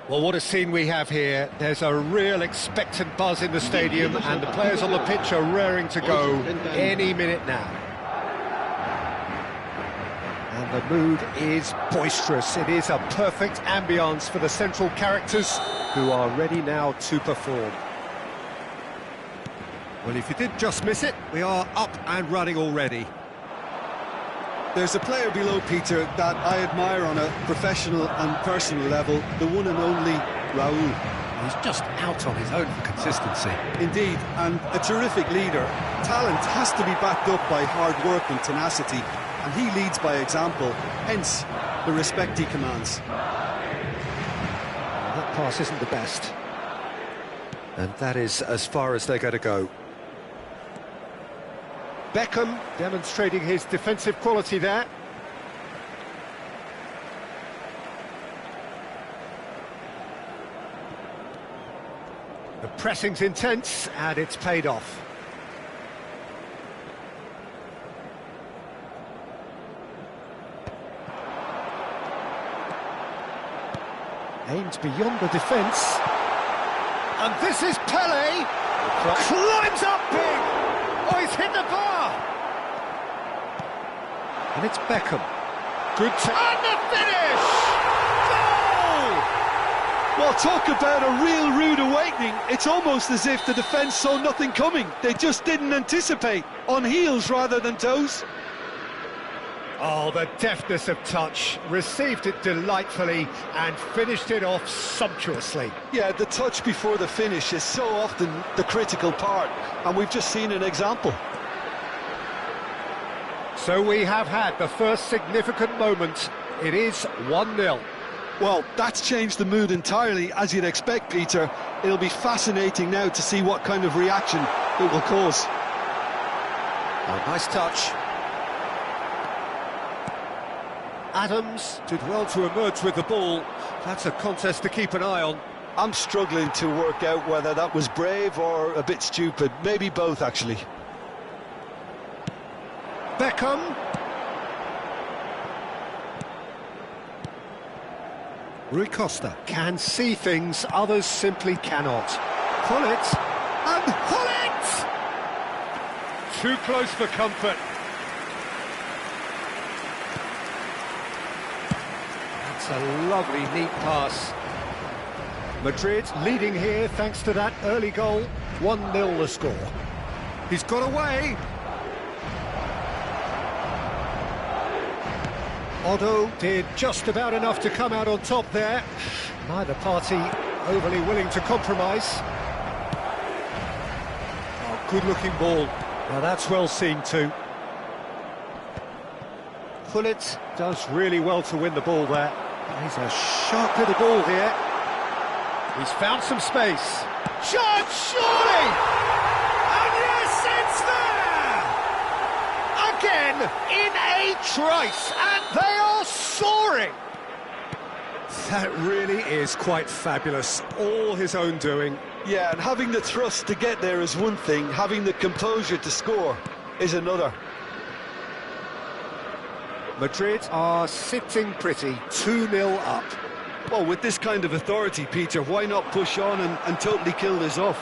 Well, what a scene we have here. There's a real expectant buzz in the stadium, and the players on the pitch are raring to go any minute now. And the mood is boisterous. It is a perfect ambience for the central characters, who are ready now to perform. Well, if you did just miss it, we are up and running already. There's a player below, Peter, that I admire on a professional and personal level, the one and only Raul. He's just out on his own for consistency. Indeed, and a terrific leader. Talent has to be backed up by hard work and tenacity, and he leads by example, hence the respect he commands. That pass isn't the best. And that is as far as they're going to go. Beckham demonstrating his defensive quality there. The pressing's intense, and it's paid off. Aimed beyond the defence. And this is Pele. Climbs up big. Oh, he's hit the bar! And it's Beckham. Good and the finish! Goal! Well, talk about a real rude awakening. It's almost as if the defence saw nothing coming. They just didn't anticipate. On heels rather than toes. Oh, the deftness of touch. Received it delightfully and finished it off sumptuously. Yeah, the touch before the finish is so often the critical part, and we've just seen an example. So we have had the first significant moment. It is 1-0. Well, that's changed the mood entirely, as you'd expect, Peter. It'll be fascinating now to see what kind of reaction it will cause. Oh, nice touch. Adams did well to emerge with the ball. That's a contest to keep an eye on. I'm struggling to work out whether that was brave or a bit stupid. Maybe both, actually. Beckham. Rui Costa can see things others simply cannot. Gullit. And Gullit! Too close for comfort. That's a lovely, neat pass. Madrid leading here thanks to that early goal. 1-0 the score. He's got away. Otto did just about enough to come out on top there. Neither party overly willing to compromise. Oh, good-looking ball. Now that's well seen too. Gullit does really well to win the ball there. He's a sharp little ball here. He's found some space. Shot, surely! And yes, it's there! Again, in a trice, and they are soaring! That really is quite fabulous. All his own doing. Yeah, and having the thrust to get there is one thing, having the composure to score is another. Madrid are sitting pretty, 2-0 up. Well, with this kind of authority, Peter, why not push on and totally kill this off?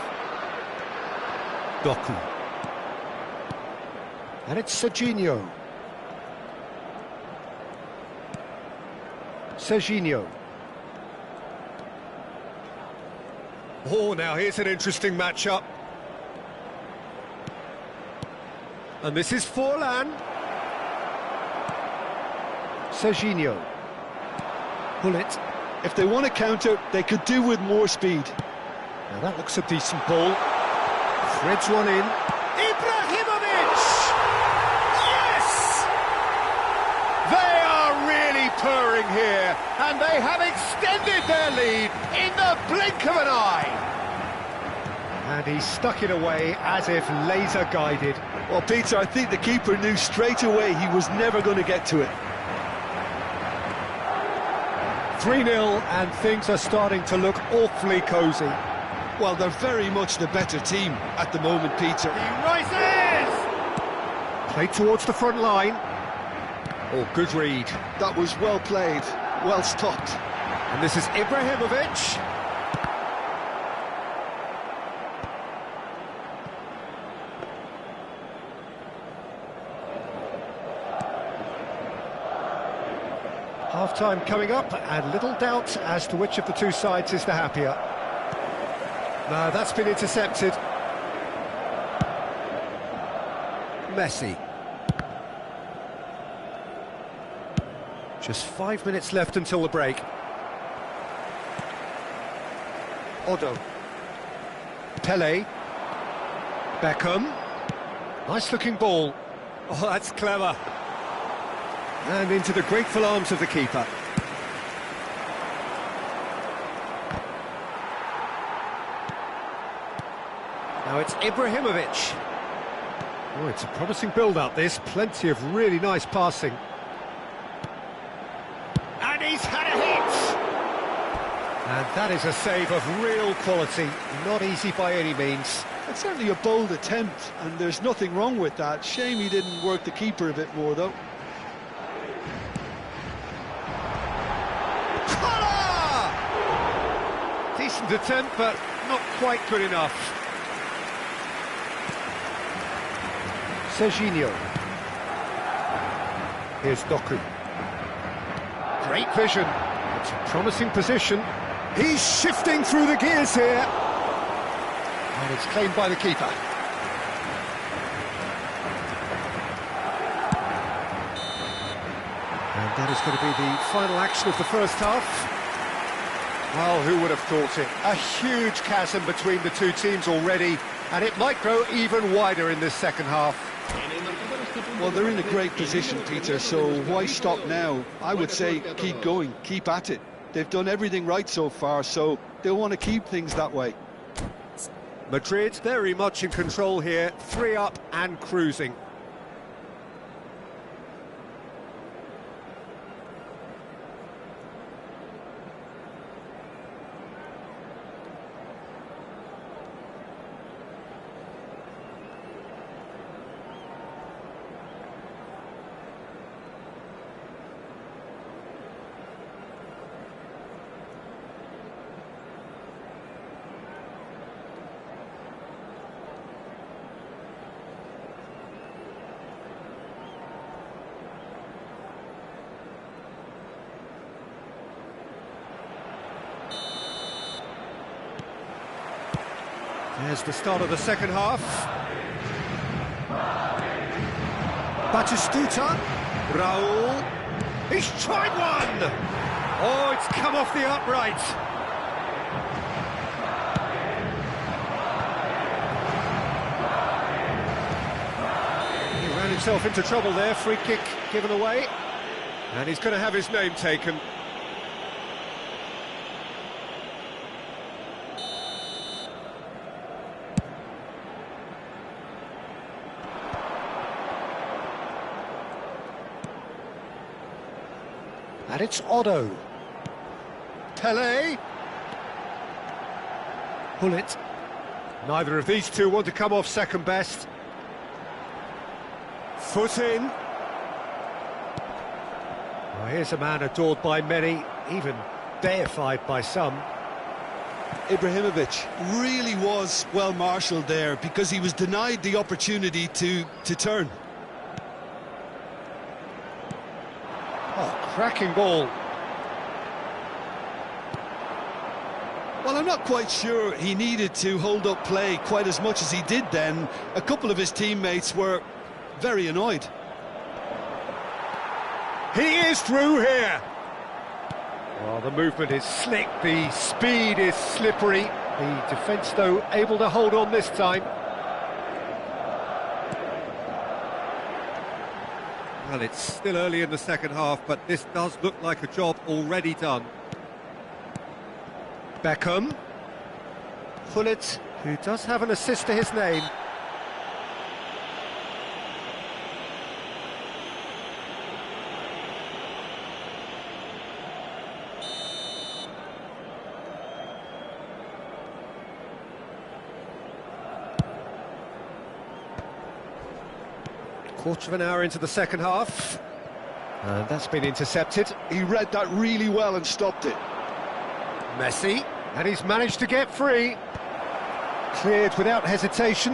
Doku. And it's Serginho. Serginho. Oh, now here's an interesting matchup. And this is Forlan. Serginho. Gullit. If they want to counter, they could do with more speed. Now that looks a decent ball. Threads one in. Ibrahimovic! Yes! They are really purring here, and they have extended their lead in the blink of an eye. And he stuck it away as if laser guided. Well, Peter, I think the keeper knew straight away he was never going to get to it. 3-0, and things are starting to look awfully cosy. Well, they're very much the better team at the moment, Peter. He rises! Played towards the front line. Oh, good read. That was well played, well stopped. And this is Ibrahimovic. Half-time coming up, and little doubt as to which of the two sides is the happier. No, that's been intercepted. Messi. Just 5 minutes left until the break. Odo. Pele. Beckham. Nice-looking ball. Oh, that's clever. And into the grateful arms of the keeper. Now it's Ibrahimovic. Oh, it's a promising build-up, this. Plenty of really nice passing. And he's had a hit! And that is a save of real quality. Not easy by any means. It's certainly a bold attempt, and there's nothing wrong with that. Shame he didn't work the keeper a bit more, though. Decent attempt, but not quite good enough. Serginho. Here's Doku. Great vision. It's a promising position. He's shifting through the gears here. And it's claimed by the keeper. And that is going to be the final action of the first half. Well, who would have thought it? A huge chasm between the two teams already, and it might grow even wider in this second half. Well, they're in a great position, Peter, so why stop now? I would say keep going, keep at it. They've done everything right so far, so they'll want to keep things that way. Madrid very much in control here, 3 up and cruising. There's the start of the second half. Batistuta. Raul. He's tried one! Oh, it's come off the upright. He ran himself into trouble there. Free kick given away. And he's going to have his name taken. And it's Odo. Pele. Bullet. Neither of these two want to come off second best. Foot in. Well, here's a man adored by many, even deified by some. Ibrahimovic really was well marshalled there because he was denied the opportunity to turn. Oh, cracking ball. Well, I'm not quite sure he needed to hold up play quite as much as he did then. A couple of his teammates were very annoyed. He is through here. Well, the movement is slick, the speed is slippery. The defence, though, able to hold on this time. Well, it's still early in the second half, but this does look like a job already done. Beckham. Hullet, who does have an assist to his name. Quarter of an hour into the second half. And that's been intercepted. He read that really well and stopped it. Messi, and he's managed to get free. Cleared without hesitation.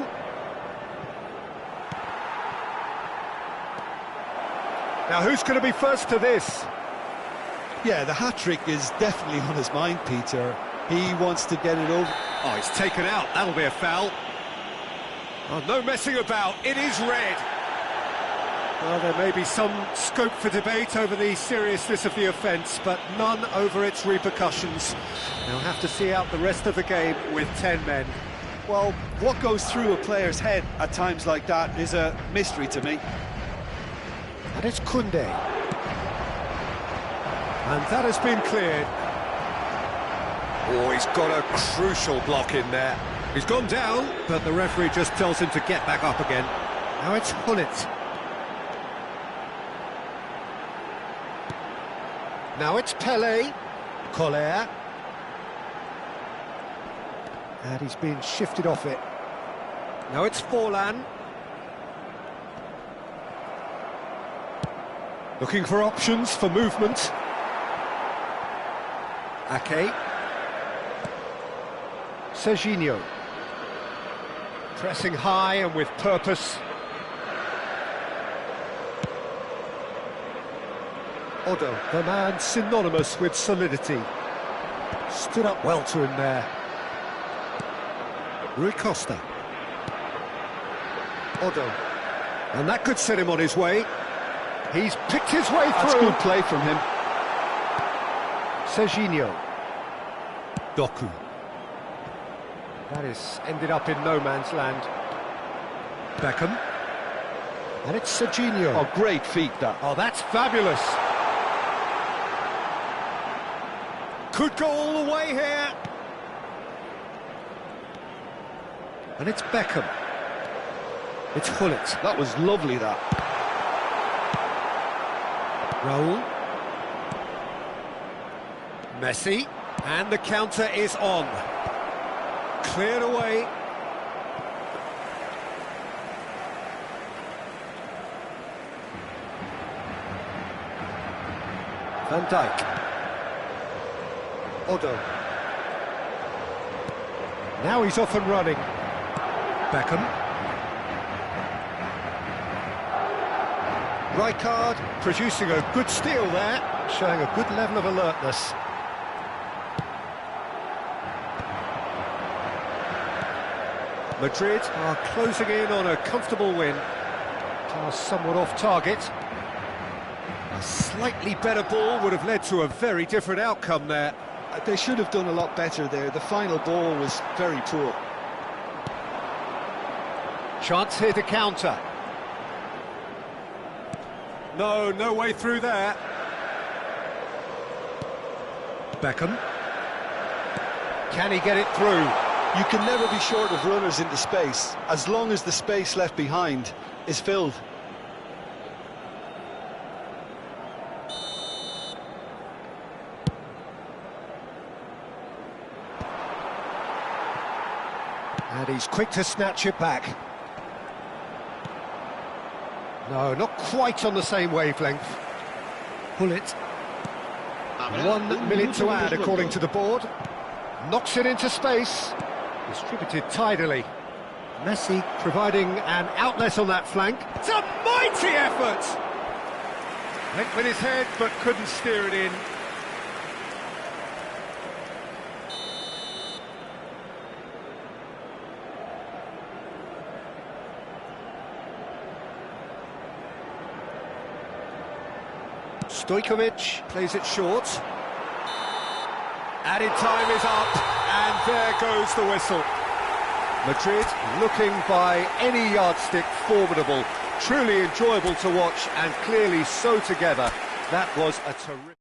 Now who's going to be first to this? Yeah, the hat-trick is definitely on his mind, Peter. He wants to get it over. Oh, he's taken out. That'll be a foul. Oh, no messing about. It is red. Well, there may be some scope for debate over the seriousness of the offence, but none over its repercussions. They'll have to see out the rest of the game with 10 men. Well, what goes through a player's head at times like that is a mystery to me. And it's Koundé. And that has been cleared. Oh, he's got a crucial block in there. He's gone down, but the referee just tells him to get back up again. Now it's Hullet. Now it's Pelé. Collier. And he's been shifted off it. Now it's Forlan. Looking for options for movement. Ake. Serginho. Pressing high and with purpose. Odo, the man synonymous with solidity. Stood up well to him there. Rui Costa. Odo. And that could set him on his way. He's picked his way through. That's good play from him. Serginho. Doku. That is ended up in no man's land. Beckham. And it's Serginho. Oh, great feat, that. Oh, that's fabulous. Could go all the way here. And it's Beckham. It's Hullet. That was lovely, that. Raul. Messi. And the counter is on. Cleared away. Van Dijk. Odo. Now he's off and running. Beckham. Rijkaard producing a good steal there, showing a good level of alertness. Madrid are closing in on a comfortable win. Pass somewhat off target. A slightly better ball would have led to a very different outcome there. They should have done a lot better there. The final ball was very poor. Chance here to counter. No way through there. Beckham. Can he get it through? You can never be short of runners into space, as long as the space left behind is filled. And he's quick to snatch it back. No, not quite on the same wavelength. Hullet. 1 minute to add, according to the board. Knocks it into space. Distributed tidily. Messi providing an outlet on that flank. It's a mighty effort! Went with his head, but couldn't steer it in. Stojkovic plays it short. Added time is up, and there goes the whistle. Madrid looking by any yardstick formidable, truly enjoyable to watch, and clearly so together. That was a terrific...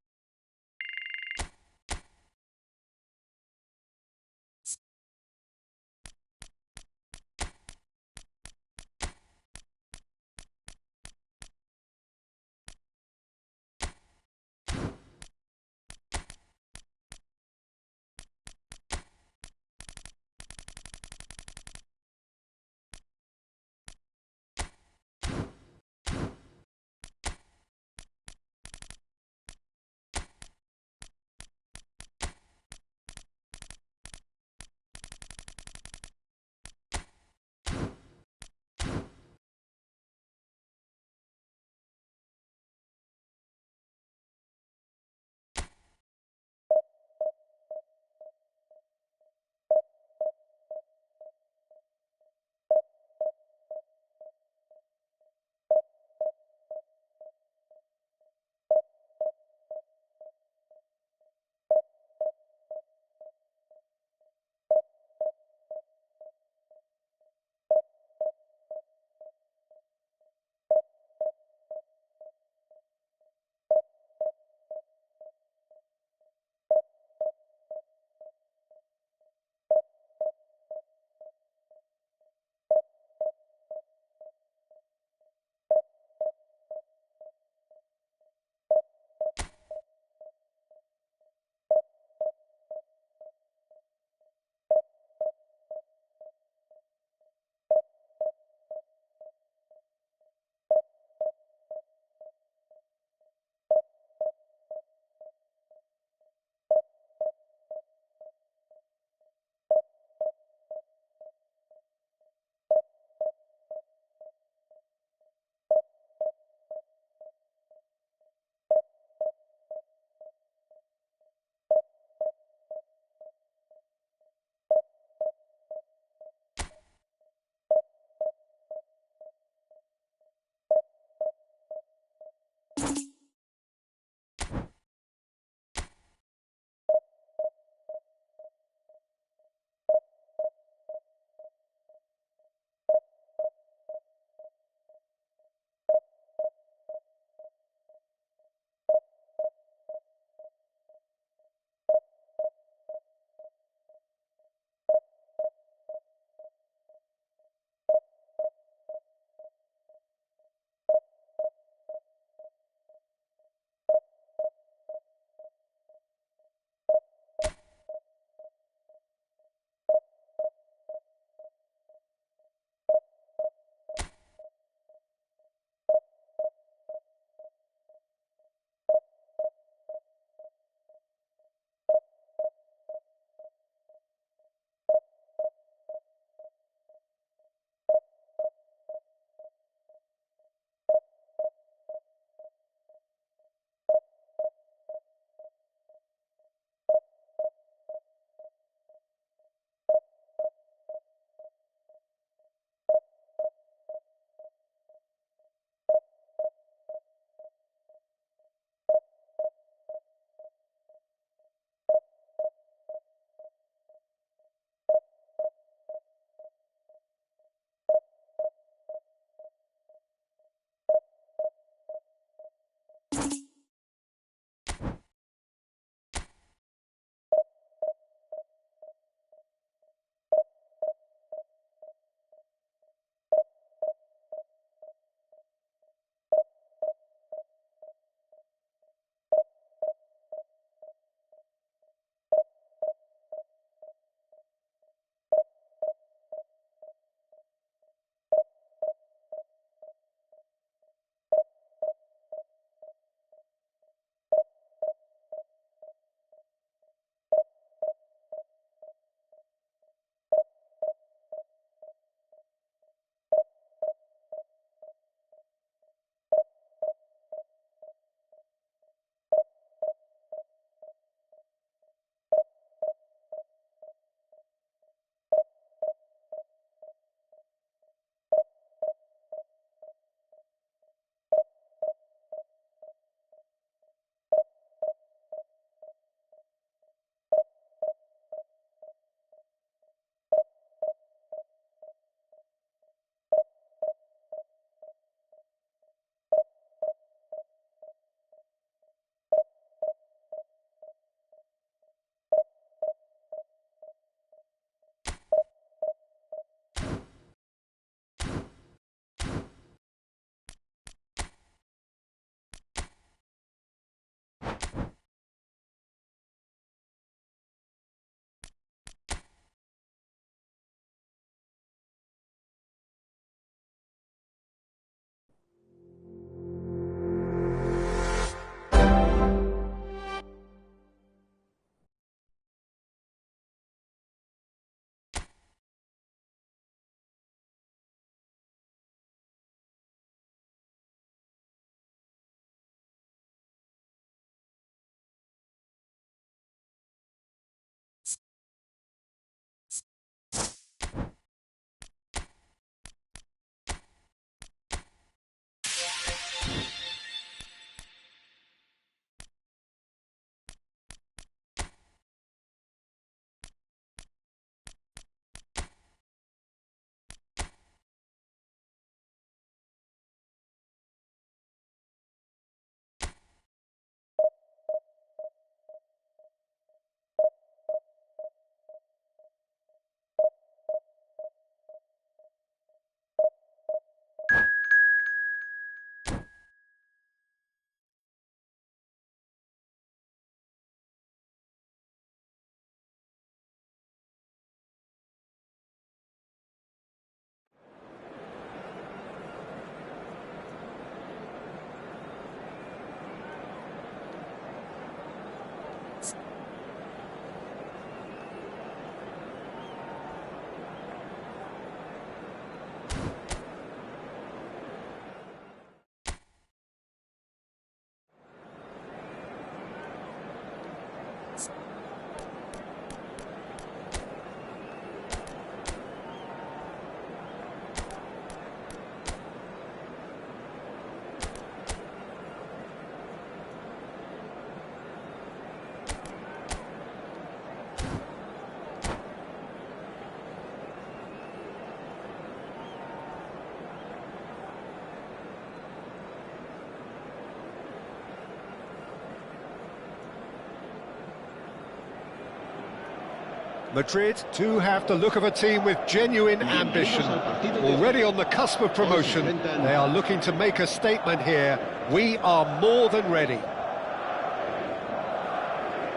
Madrid do have the look of a team with genuine ambition. Already on the cusp of promotion, they are looking to make a statement here. We are more than ready.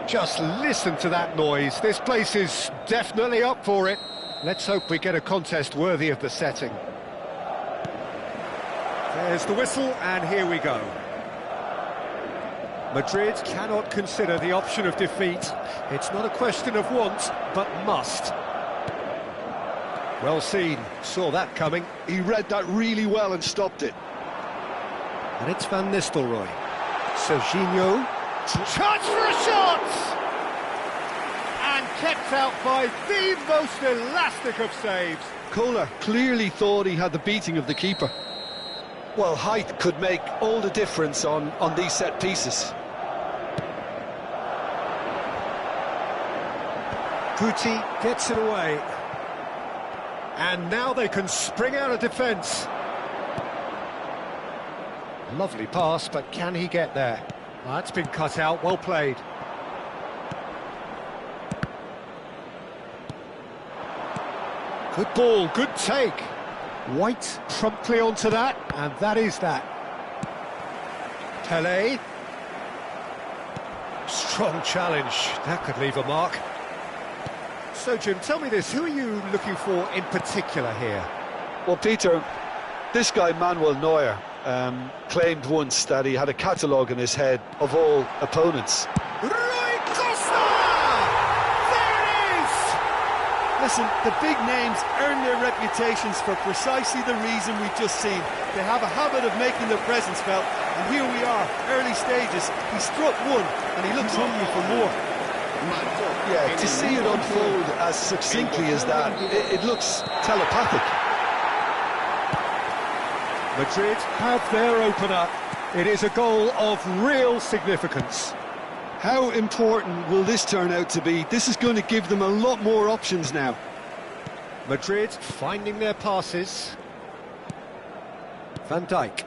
Just listen to that noise. This place is definitely up for it. Let's hope we get a contest worthy of the setting. There's the whistle, and here we go. Madrid cannot consider the option of defeat. It's not a question of want, but must. Well seen, saw that coming. He read that really well and stopped it. And it's Van Nistelrooy. Serginho. Chance for a shot! And kept out by the most elastic of saves. Kohler clearly thought he had the beating of the keeper. Well, height could make all the difference on these set pieces. Guti gets it away. And now they can spring out of defence. Lovely pass, but can he get there? That's been cut out, well played. Good ball, good take. White promptly onto that, and that is that. Pelé. Strong challenge, that could leave a mark. So, Jim, tell me this, who are you looking for in particular here? Well, Peter, this guy Manuel Neuer claimed once that he had a catalogue in his head of all opponents. Rui Costa! There it is! Listen, the big names earn their reputations for precisely the reason we've just seen. They have a habit of making their presence felt, and here we are, early stages. He struck one, and he looks hungry for more. Yeah, to see it unfold as succinctly as that, it looks telepathic. Madrid have their opener. It is a goal of real significance. How important will this turn out to be? This is going to give them a lot more options now. Madrid finding their passes. Van Dijk.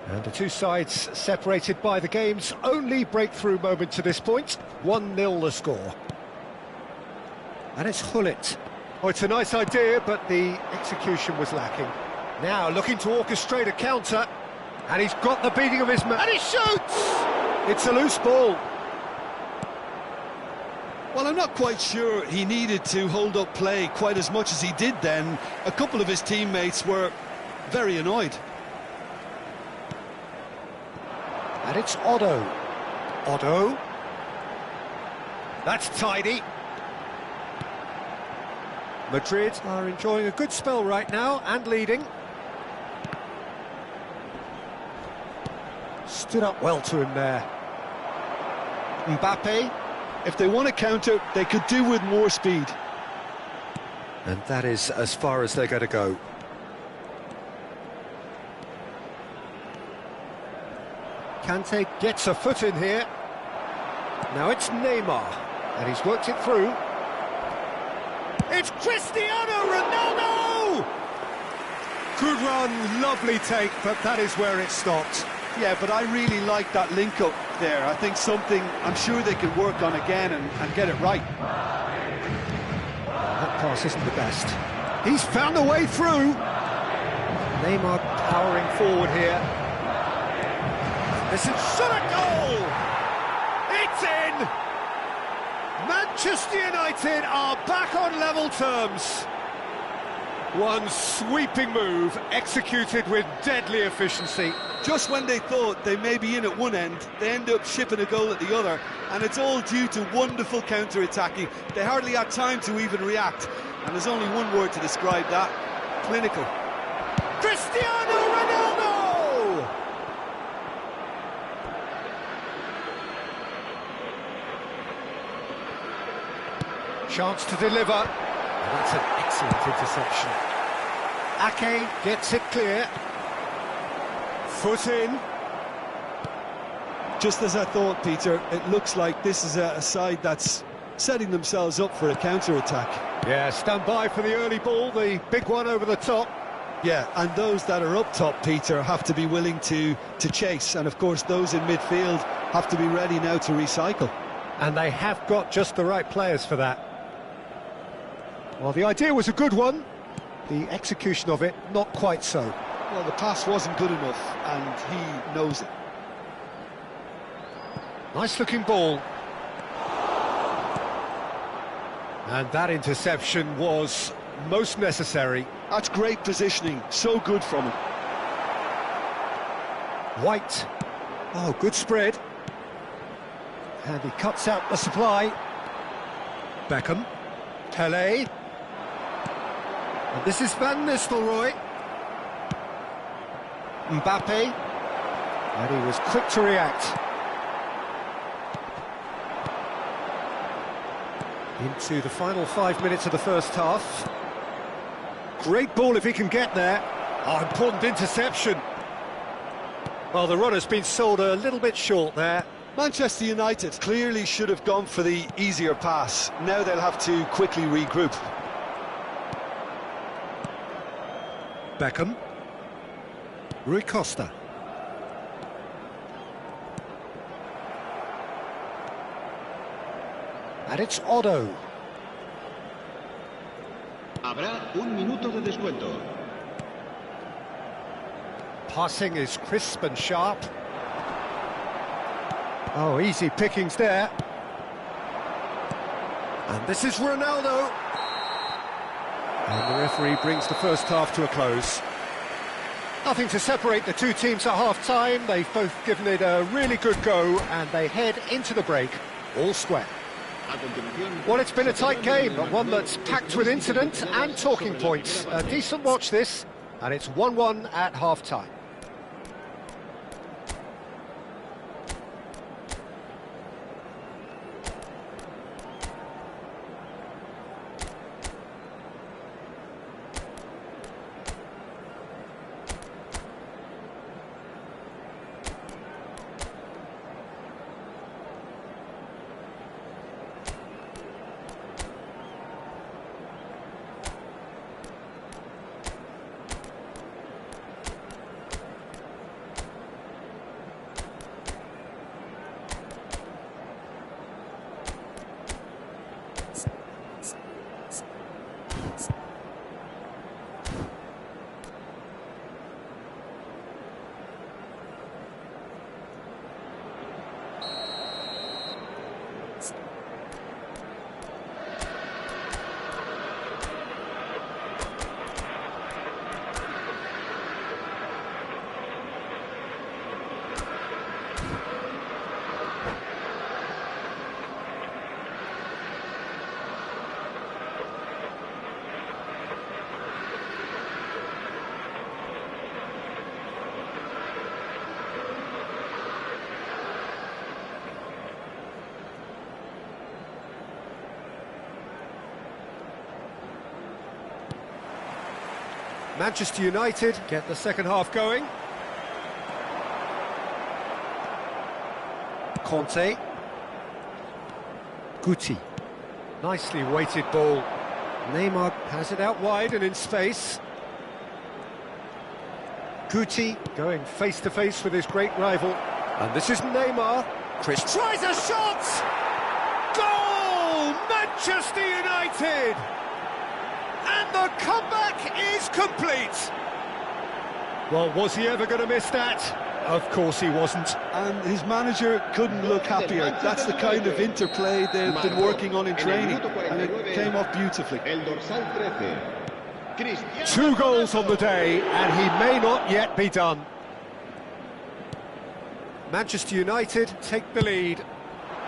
And the two sides separated by the game's only breakthrough moment to this point. 1-0 the score. And it's Gullit. Oh, it's a nice idea, but the execution was lacking. Now looking to orchestrate a counter. And he's got the beating of his man. And he shoots! It's a loose ball. Well, I'm not quite sure he needed to hold up play quite as much as he did then. A couple of his teammates were very annoyed. And it's Otto. Otto. That's tidy. Madrid are enjoying a good spell right now and leading. Stood up well to him there. Mbappe. If they want to counter, they could do with more speed. And that is as far as they're going to go. Kante gets a foot in here. Now it's Neymar, and he's worked it through. It's Cristiano Ronaldo! Good run, lovely take, but that is where it stopped. Yeah, but I really like that link-up there. I think something I'm sure they can work on again and get it right. That pass isn't the best. He's found a way through. Neymar powering forward here. This is shot at goal! It's in! Manchester United are back on level terms. One sweeping move, executed with deadly efficiency. Just when they thought they may be in at one end, they end up shipping a goal at the other, and it's all due to wonderful counter-attacking. They hardly had time to even react, and there's only one word to describe that: clinical. Cristiano Ronaldo! Chance to deliver. And that's an excellent interception. Ake gets it clear. Foot in. Just as I thought, Peter, it looks like this is a side that's setting themselves up for a counter-attack. Yeah, stand by for the early ball, the big one over the top. Yeah, and those that are up top, Peter, have to be willing to chase. And, of course, those in midfield have to be ready now to recycle. And they have got just the right players for that. Well, the idea was a good one. The execution of it, not quite so. Well, the pass wasn't good enough, and he knows it. Nice-looking ball. And that interception was most necessary. That's great positioning, so good from him. White. Oh, good spread. And he cuts out the supply. Beckham. Pele. And this is Van Nistelrooy. Mbappe. And he was quick to react. Into the final 5 minutes of the first half. Great ball if he can get there. Oh, important interception. Well, the runner's been sold a little bit short there. Manchester United clearly should have gone for the easier pass. Now they'll have to quickly regroup. Beckham. Rui Costa. And it's Otto. Habrá un minuto de descuento. Passing is crisp and sharp. Oh, easy pickings there. And this is Ronaldo. And the referee brings the first half to a close. Nothing to separate the two teams at half-time. They've both given it a really good go, and they head into the break all square. Well, it's been a tight game, but one that's packed with incident and talking points. A decent watch this, and it's 1-1 at half-time. Manchester United get the second half going. Conte. Guti. Nicely weighted ball. Neymar has it out wide and in space. Guti going face-to-face with his great rival. And this is Neymar. Chris tries a shot! Goal! Manchester United! And the comeback is complete! Well, was he ever going to miss that? Of course he wasn't. And his manager couldn't look happier. That's the kind of interplay they've been working on in training, and it came off beautifully. 2 goals on the day, and he may not yet be done. Manchester United take the lead.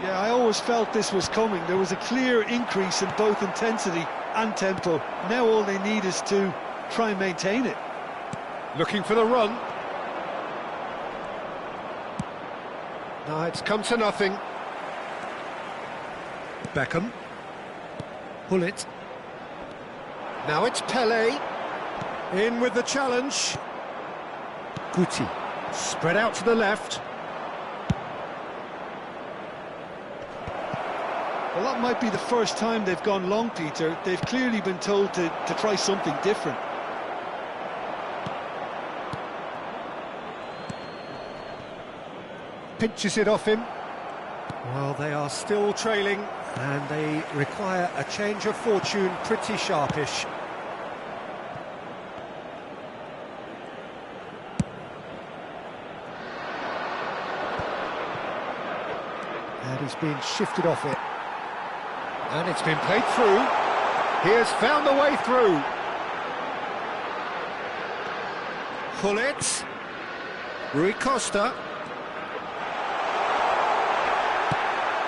Yeah, I always felt this was coming. There was a clear increase in both intensity and tempo. Now all they need is to try and maintain it. Looking for the run. No, it's come to nothing. Beckham. Pull it. Now it's Pele. In with the challenge. Guti. Spread out to the left. Well, that might be the first time they've gone long, Peter. They've clearly been told to try something different. Pinches it off him. Well, they are still trailing And they require a change of fortune pretty sharpish. And he's been shifted off it. And it's been played through. He has found the way through. Gullit. Rui Costa.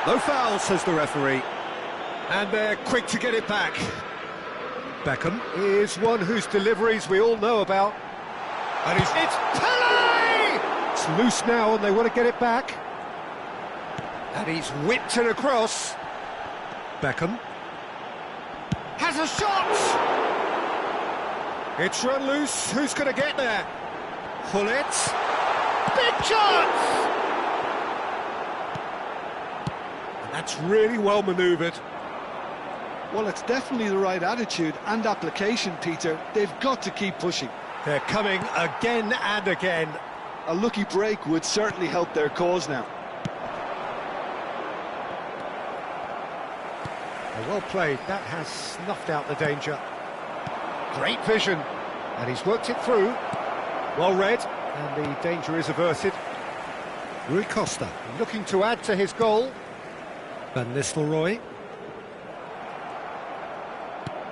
No foul, says the referee. And they're quick to get it back. Beckham is one whose deliveries we all know about. And it's Pele! It's loose now and they want to get it back. And he's whipped it across. Beckham has a shot! It's run loose, who's going to get there? Gullit. Big chance! That's really well manoeuvred. Well, it's definitely the right attitude and application, Peter. They've got to keep pushing. They're coming again and again. A lucky break would certainly help their cause now. Well played, that has snuffed out the danger. Great vision, and he's worked it through. Well read, and the danger is averted. Rui Costa looking to add to his goal. Van Nistelrooy.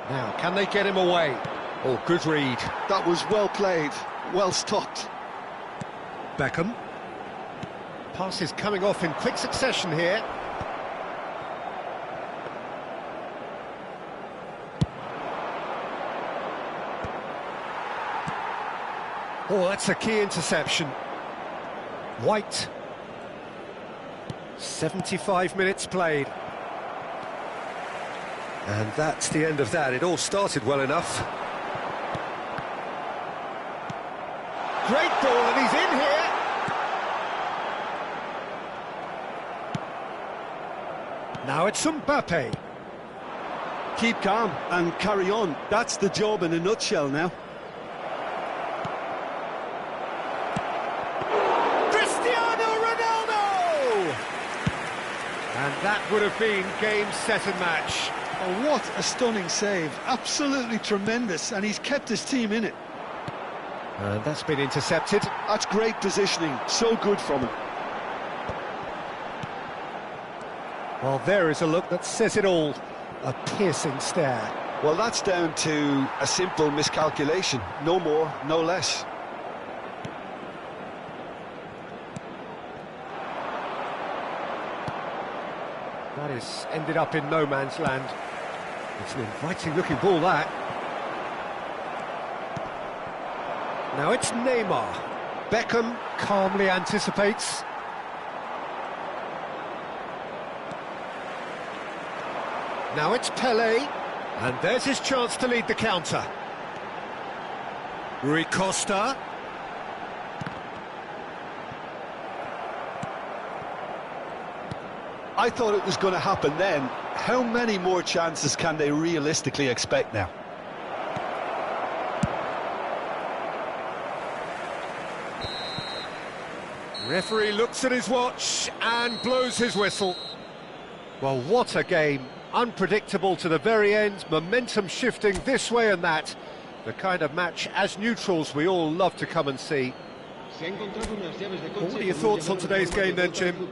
Now, can they get him away? Oh, good read. That was well played, well stopped. Beckham. Passes coming off in quick succession here. Oh, that's a key interception. White. 75 minutes played. And that's the end of that. It all started well enough. Great ball, and he's in here. Now it's Mbappe. Keep calm and carry on. That's the job in a nutshell now. And that would have been game, set and match. Oh, what a stunning save. Absolutely tremendous, and he's kept his team in it. And that's been intercepted. That's great positioning, so good from him. Well, there is a look that says it all. A piercing stare. Well, that's down to a simple miscalculation. No more, no less. That has ended up in no man's land. It's an inviting-looking ball, that. Now it's Neymar. Beckham calmly anticipates. Now it's Pele. And there's his chance to lead the counter. Rui Costa. I thought it was going to happen then. How many more chances can they realistically expect now? Referee looks at his watch and blows his whistle. Well, what a game. Unpredictable to the very end, momentum shifting this way and that. The kind of match, as neutrals, we all love to come and see. What are your thoughts on today's game then, Jim?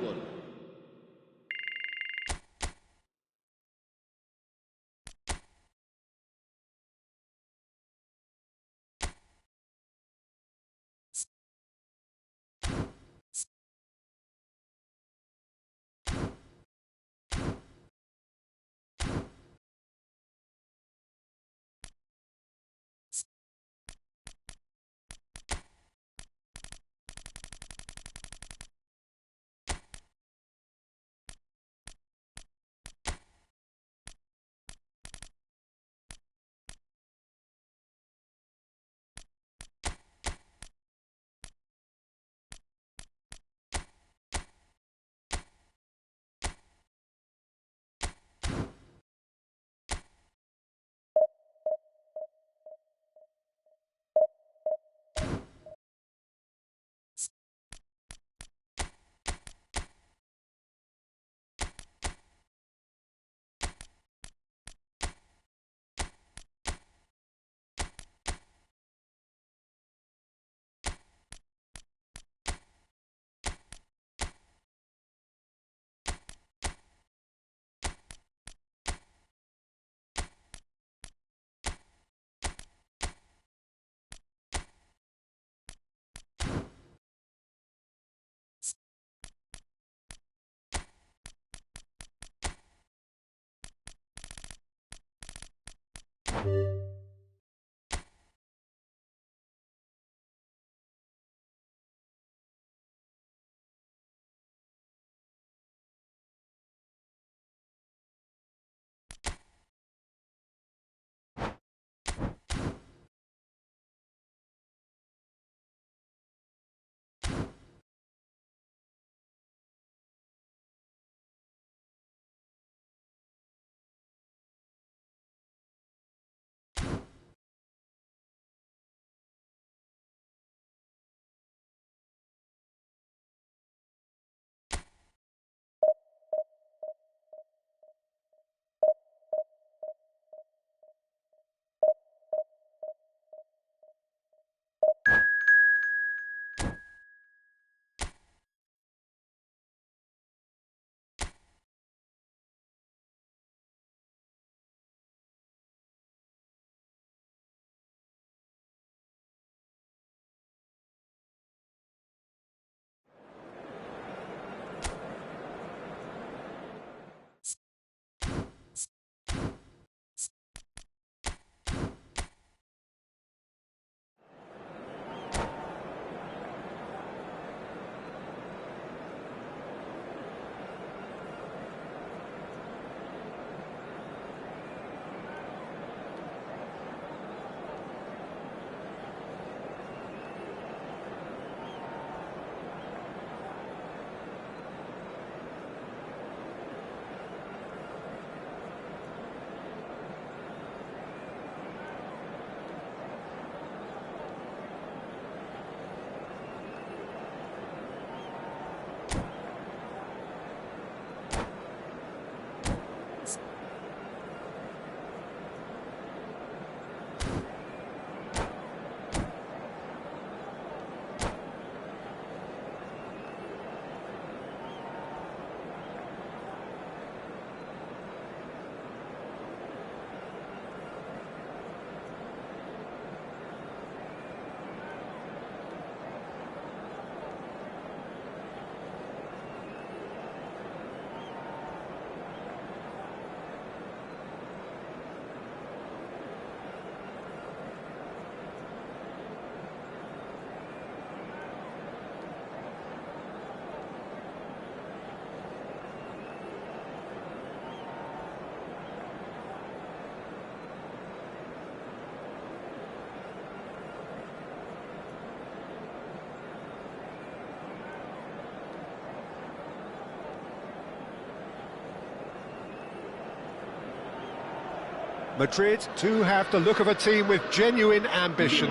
Madrid do have the look of a team with genuine ambition.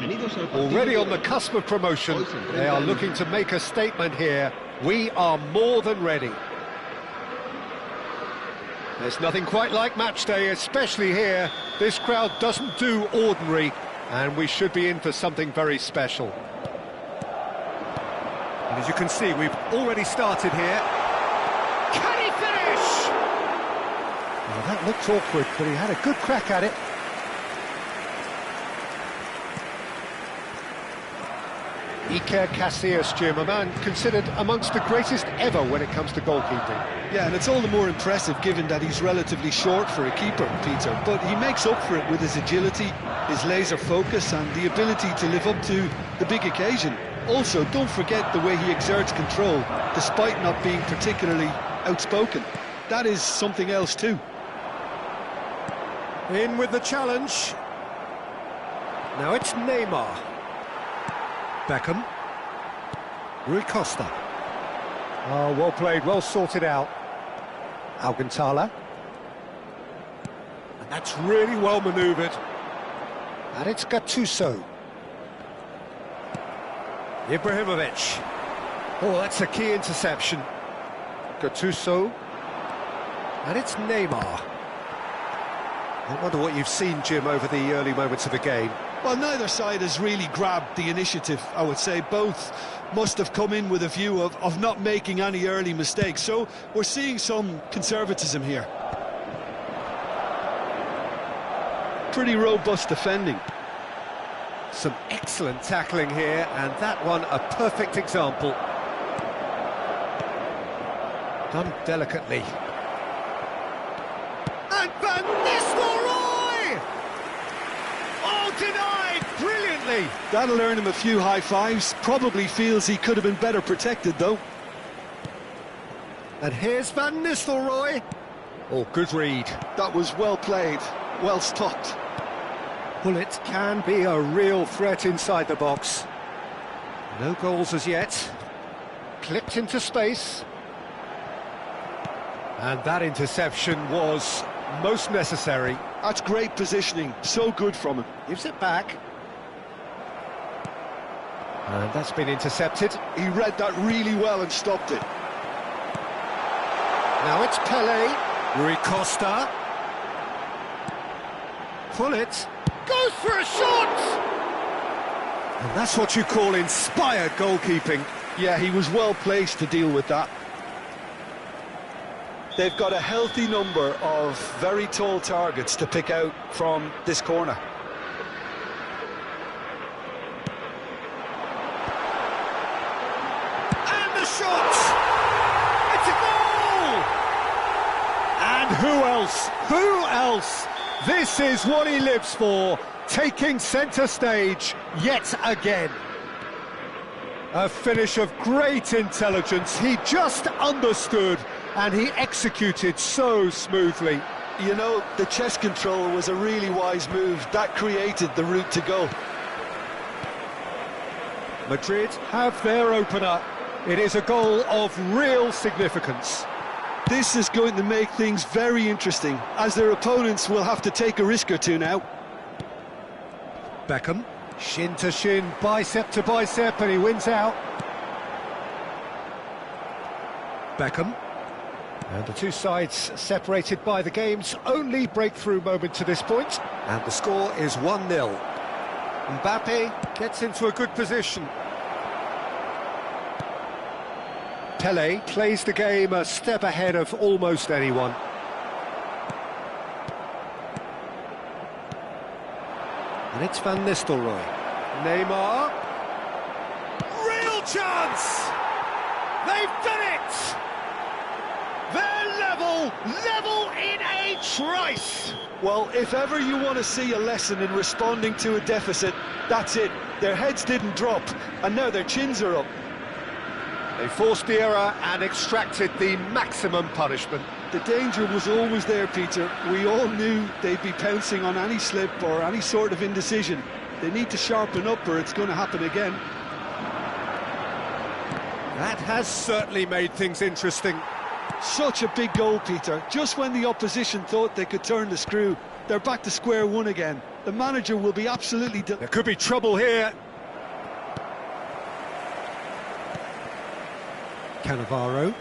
Already on the cusp of promotion, they are looking to make a statement here. We are more than ready. There's nothing quite like match day, especially here. This crowd doesn't do ordinary, and we should be in for something very special. And as you can see, we've already started here. Can he finish? Well, that looked awkward, but he had a good crack at it. Iker Casillas, Jim, a man considered amongst the greatest ever when it comes to goalkeeping. Yeah, and it's all the more impressive given that he's relatively short for a keeper, Peter. But he makes up for it with his agility, his laser focus and the ability to live up to the big occasion. Also, don't forget the way he exerts control, despite not being particularly outspoken. That is something else too. In with the challenge. Now it's Neymar. Beckham. Rui Costa. Oh, well played, well sorted out. Alcantara. And that's really well manoeuvred. And it's Gattuso. Ibrahimovic. Oh, that's a key interception. Gattuso. And it's Neymar. I wonder what you've seen, Jim, over the early moments of the game. Well, neither side has really grabbed the initiative, I would say. Both must have come in with a view of not making any early mistakes. So we're seeing some conservatism here. Pretty robust defending. Some excellent tackling here, and that one a perfect example. Done delicately. And Van Nistelrooy! Oh, denied brilliantly. That'll earn him a few high fives. Probably feels he could have been better protected, though. And here's Van Nistelrooy. Oh, good read. That was well played, well stopped. Bullet can be a real threat inside the box. No goals as yet. Clipped into space. And that interception was most necessary. That's great positioning, so good from him. Gives it back. And that's been intercepted. He read that really well and stopped it. Now it's Pele. Rui Costa. Bullet goes for a shot! And that's what you call inspired goalkeeping. Yeah, he was well placed to deal with that. They've got a healthy number of very tall targets to pick out from this corner. And the shot! It's a goal! And who else? Who else? This is what he lives for, taking centre stage yet again. A finish of great intelligence. He just understood and he executed so smoothly. You know, the chest control was a really wise move. That created the route to go. Madrid have their opener. It is a goal of real significance. This is going to make things very interesting, as their opponents will have to take a risk or two now. Beckham, shin to shin, bicep to bicep, and he wins out. Beckham. And the two sides separated by the game's only breakthrough moment to this point. And the score is 1-0. Mbappe gets into a good position. Pele plays the game a step ahead of almost anyone. And it's Van Nistelrooy. Neymar. Real chance! They've done it! They're level in a trice! Well, if ever you want to see a lesson in responding to a deficit, that's it. Their heads didn't drop, and now their chins are up. They forced the error and extracted the maximum punishment. The danger was always there, Peter. We all knew they'd be pouncing on any slip or any sort of indecision. They need to sharpen up or it's going to happen again. That has certainly made things interesting. Such a big goal, Peter. Just when the opposition thought they could turn the screw, they're back to square one again. The manager will be absolutely... There could be trouble here. Cannavaro.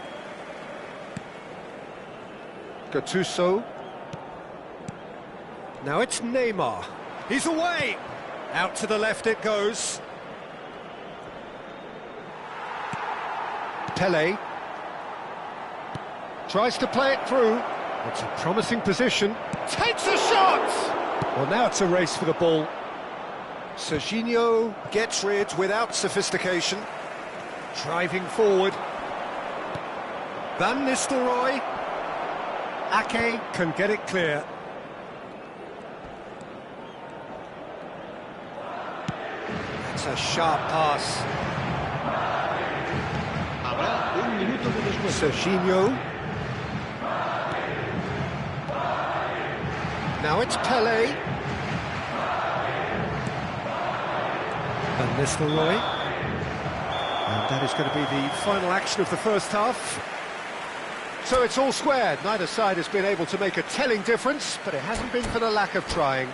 Gattuso. Now it's Neymar. He's away. Out to the left it goes. Pele. Tries to play it through. It's a promising position. Takes a shot! Well, now it's a race for the ball. Serginho gets rid without sophistication. Driving forward. Van Nistelrooy. Ake can get it clear. That's a sharp pass. Habrá un minuto de descuento. Serginho. Now it's Pele. Van Nistelrooy. And that is going to be the final action of the first half. So it's all squared. Neither side has been able to make a telling difference, but it hasn't been for the lack of trying.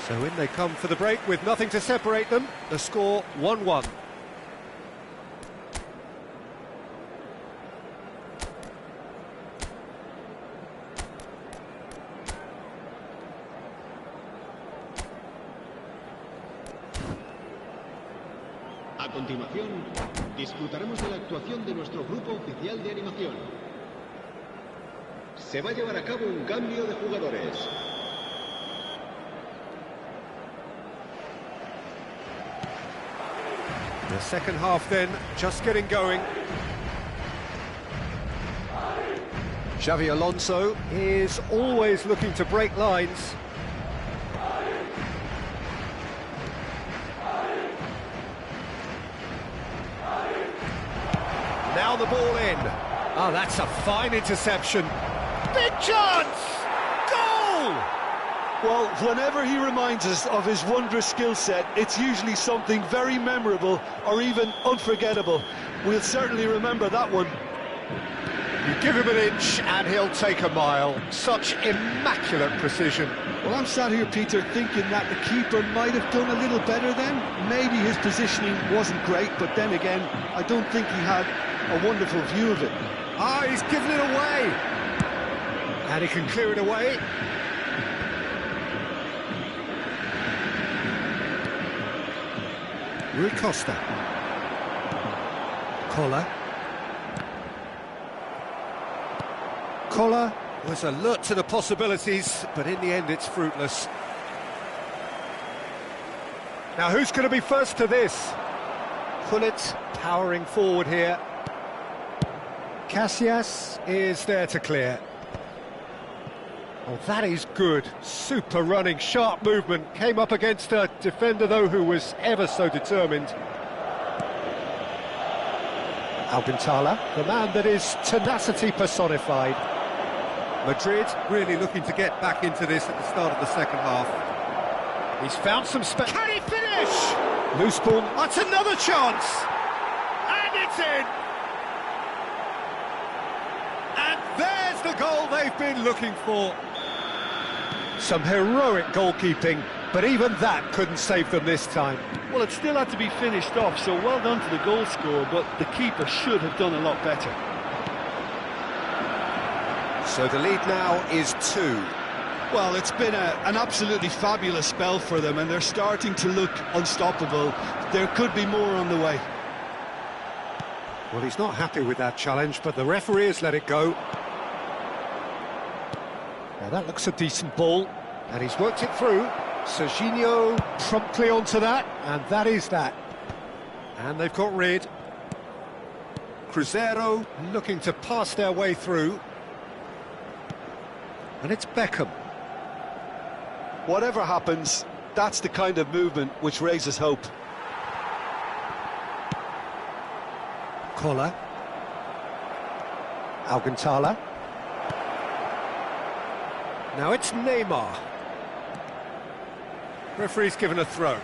So in they come for the break with nothing to separate them. The score 1-1. A continuación, disfrutaremos de la actuación de nuestro grupo oficial de animación. Se va a llevar a cabo un cambio de jugadores. The second half then, just getting going. Xavi Alonso is always looking to break lines. Oh, that's a fine interception. Big chance! Goal! Well, whenever he reminds us of his wondrous skill set, it's usually something very memorable or even unforgettable. We'll certainly remember that one. You give him an inch and he'll take a mile. Such immaculate precision. Well, I'm sat here, Peter, thinking that the keeper might have done a little better then. Maybe his positioning wasn't great, but then again, I don't think he had a wonderful view of it. Ah, he's given it away. And he can clear it away. Rui Costa. Collar was alert to the possibilities, but in the end it's fruitless. Now who's going to be first to this? Gullit powering forward here. Casillas is there to clear. Oh, that is good. Super running, sharp movement. Came up against a defender, though, who was ever so determined. Alcantara, the man that is tenacity personified. Madrid really looking to get back into this at the start of the second half. He's found some space. Can he finish? Loose ball. That's another chance. And it's in. And there's the goal they've been looking for. Some heroic goalkeeping, but even that couldn't save them this time. Well, it still had to be finished off, so well done to the goal scorer, but the keeper should have done a lot better. So the lead now is 2. Well, it's been an absolutely fabulous spell for them, and they're starting to look unstoppable. There could be more on the way. Well, he's not happy with that challenge, but the referee has let it go. Now that looks a decent ball, and he's worked it through. Serginho promptly onto that, and that is that. And they've got rid. Cruzeiro looking to pass their way through. And it's Beckham. Whatever happens, that's the kind of movement which raises hope. Collar. Alcantara. Now it's Neymar. Referee's given a throw.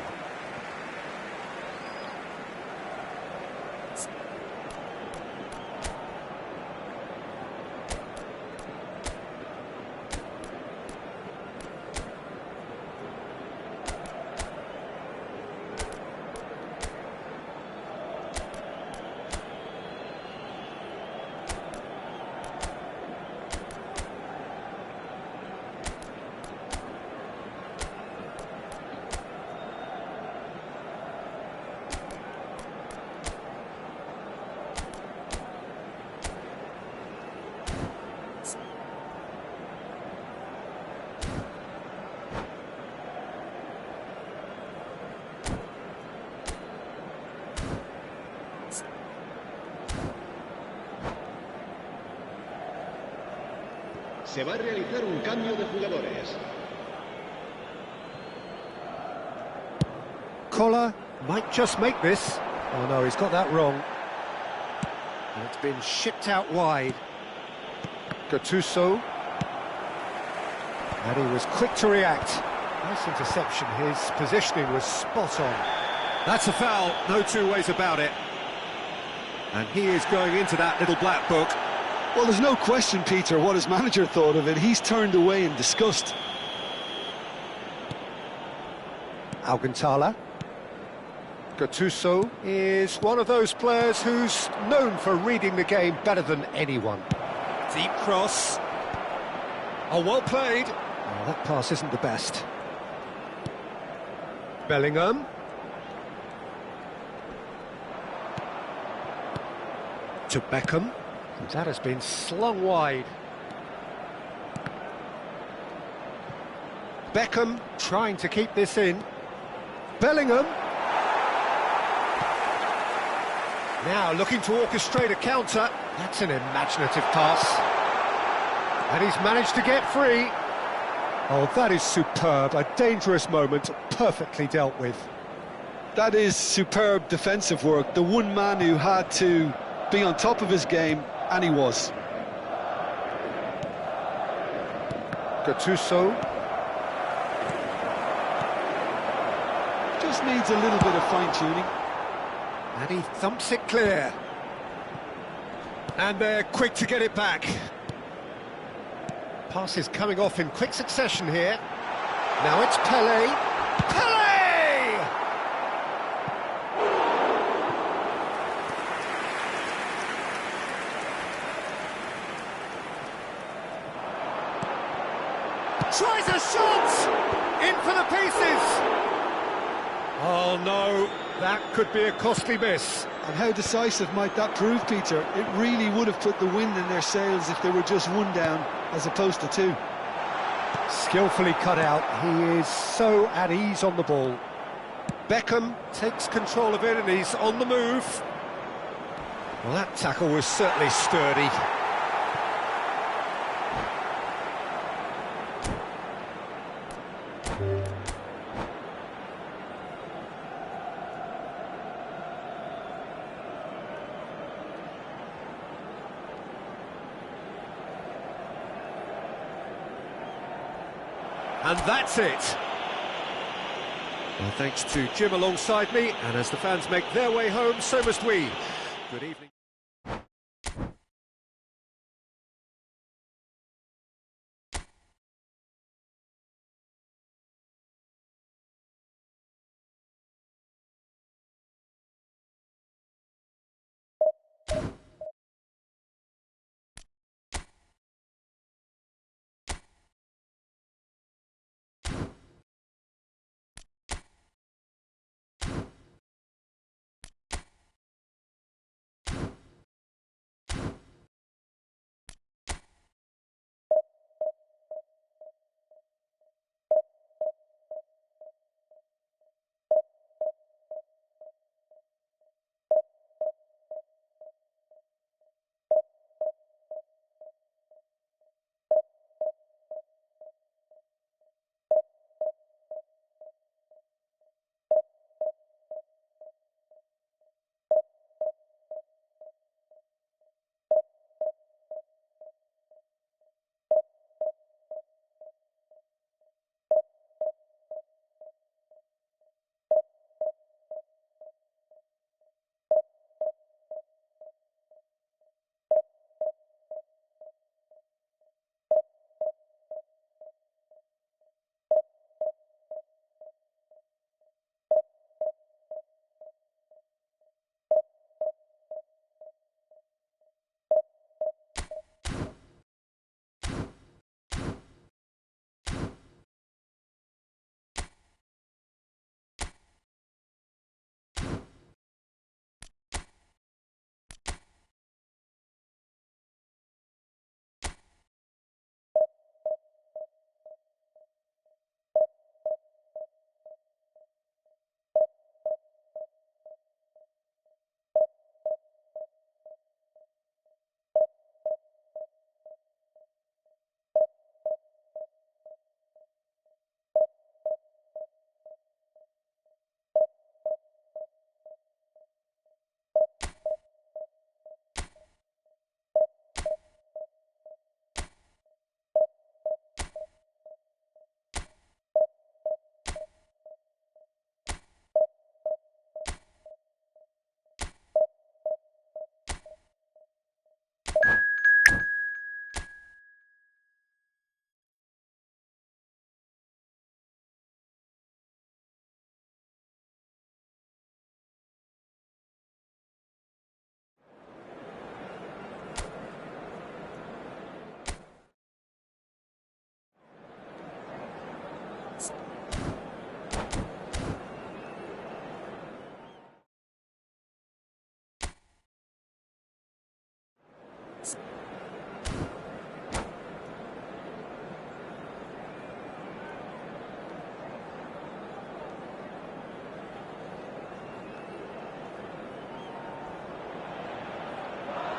Se va a realizar un cambio de jugadores. Collar might just make this. Oh no, he's got that wrong. And it's been shipped out wide. Gattuso. And he was quick to react. Nice interception, his positioning was spot on. That's a foul, no two ways about it. And he is going into that little black book. Well, there's no question, Peter, what his manager thought of it. He's turned away in disgust. Alcantara. Gattuso is one of those players who's known for reading the game better than anyone. Deep cross. Oh, well played. Oh, that pass isn't the best. Bellingham. To Beckham. And that has been slung wide. Beckham trying to keep this in. Bellingham. Now looking to orchestrate a counter. That's an imaginative pass. And he's managed to get free. Oh, that is superb. A dangerous moment, perfectly dealt with. That is superb defensive work. The one man who had to be on top of his game And he was. Gattuso. Just needs a little bit of fine-tuning. And he thumps it clear. And they're quick to get it back. Passes coming off in quick succession here. Now it's Pele. Pele! Tries a shot! In for the pieces! Oh no, that could be a costly miss. And how decisive might that prove, Peter? It really would have put the wind in their sails if they were just one down as opposed to two. Skillfully cut out, he is so at ease on the ball. Beckham takes control of it and he's on the move. Well, that tackle was certainly sturdy. And that's it. Well, thanks to Jim alongside me, and as the fans make their way home, so must we. Good evening.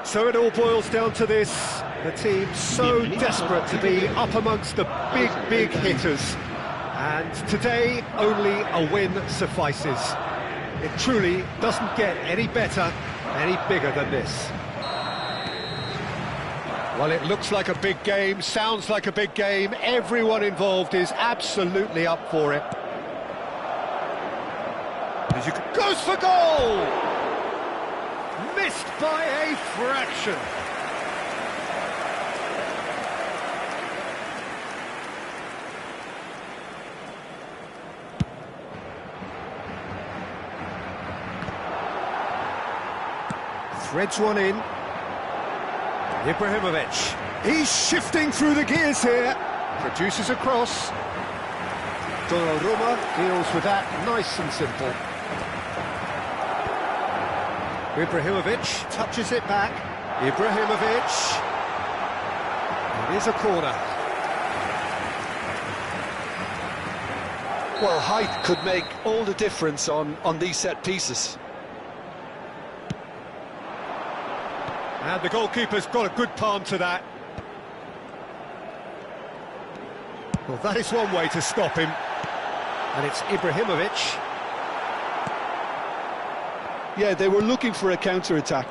So it all boils down to this, the team so desperate to be up amongst the big hitters. And today, only a win suffices. It truly doesn't get any better, any bigger than this. Well, it looks like a big game, sounds like a big game. Everyone involved is absolutely up for it. As you can, goes for goal! Missed by a fraction. Threads one in. Ibrahimovic. He's shifting through the gears here. Produces a cross. Donnarumma deals with that nice and simple. Ibrahimovic touches it back. Ibrahimovic. It is a corner. Well, height could make all the difference on these set pieces. And the goalkeeper's got a good palm to that. Well, that is one way to stop him. And it's Ibrahimovic. Yeah, they were looking for a counter-attack.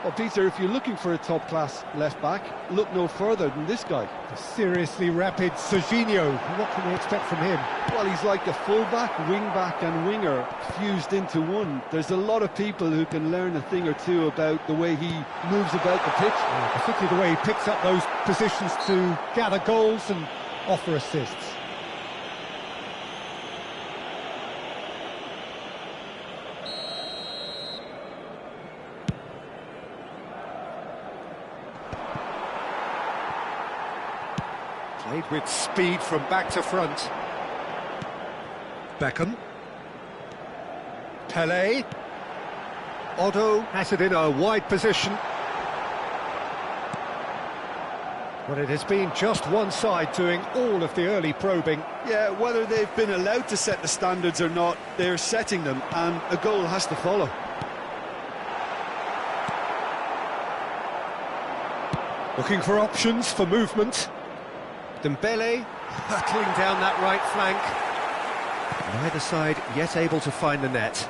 Well, Peter, if you're looking for a top-class left-back, look no further than this guy. A seriously rapid Serginho. What can we expect from him? Well, he's like a full-back, wing-back and winger fused into one. There's a lot of people who can learn a thing or two about the way he moves about the pitch. Yeah, particularly the way he picks up those positions to gather goals and offer assists. Played with speed from back to front. Beckham. Pelé. Otto has it in a wide position. But it has been just one side doing all of the early probing. Yeah, whether they've been allowed to set the standards or not, they're setting them, and a goal has to follow. Looking for options for movement. Dembele hurtling down that right flank. Neither side yet able to find the net.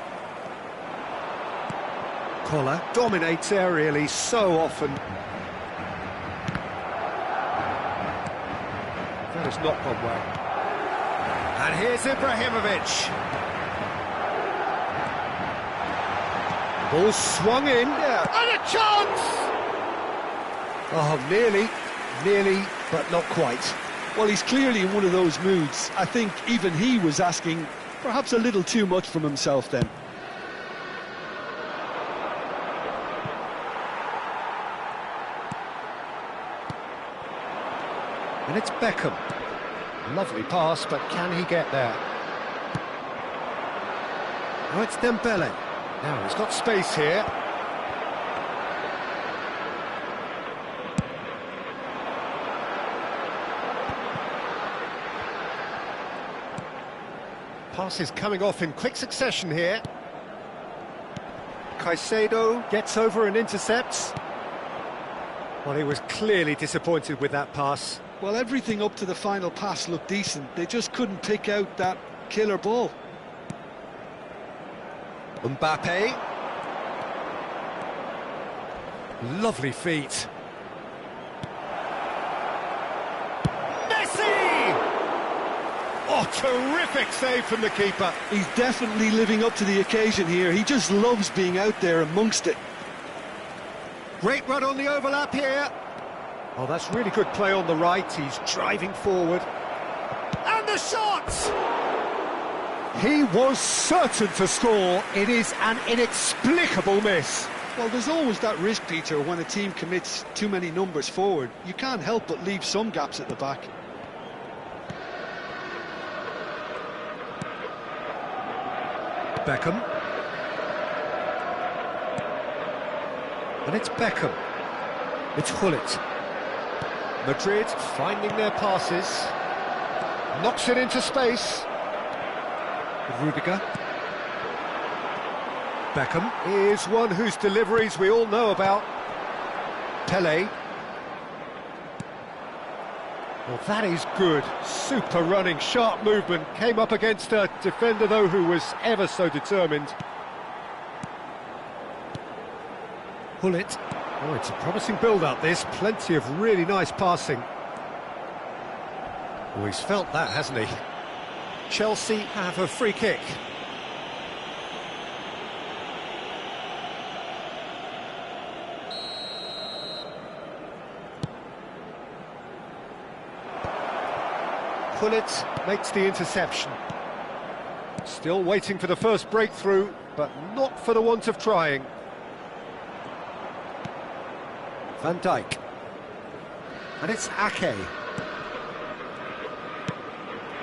Koller dominates aerially so often. That has not gone well. And here's Ibrahimovic. Ball swung in. Yeah. And a chance! Oh, nearly, but not quite. Well, he's clearly in one of those moods. I think even he was asking perhaps a little too much from himself then. And it's Beckham. Lovely pass, but can he get there? Oh, it's Dembele. Now he's got space here. Passes coming off in quick succession here. Caicedo gets over and intercepts. Well, he was clearly disappointed with that pass. Well, everything up to the final pass looked decent. They just couldn't pick out that killer ball. Mbappe. Lovely feet. Oh, terrific save from the keeper. He's definitely living up to the occasion here. He just loves being out there amongst it. Great run on the overlap here. Oh, that's really good play on the right. He's driving forward. And the shots! He was certain to score. It is an inexplicable miss. Well, there's always that risk, Peter, when a team commits too many numbers forward. You can't help but leave some gaps at the back. Beckham. And it's Beckham. It's Gullit. Madrid finding their passes. Knocks it into space. Rudiger. Beckham is one whose deliveries we all know about. Pelé. Well, that is good. Super running, sharp movement. Came up against a defender, though, who was ever so determined. Pull it. Oh, it's a promising build-up, this. Plenty of really nice passing. Oh, he's felt that, hasn't he? Chelsea have a free kick. Pullet makes the interception. Still waiting for the first breakthrough, but not for the want of trying. Van Dijk. And it's Ake.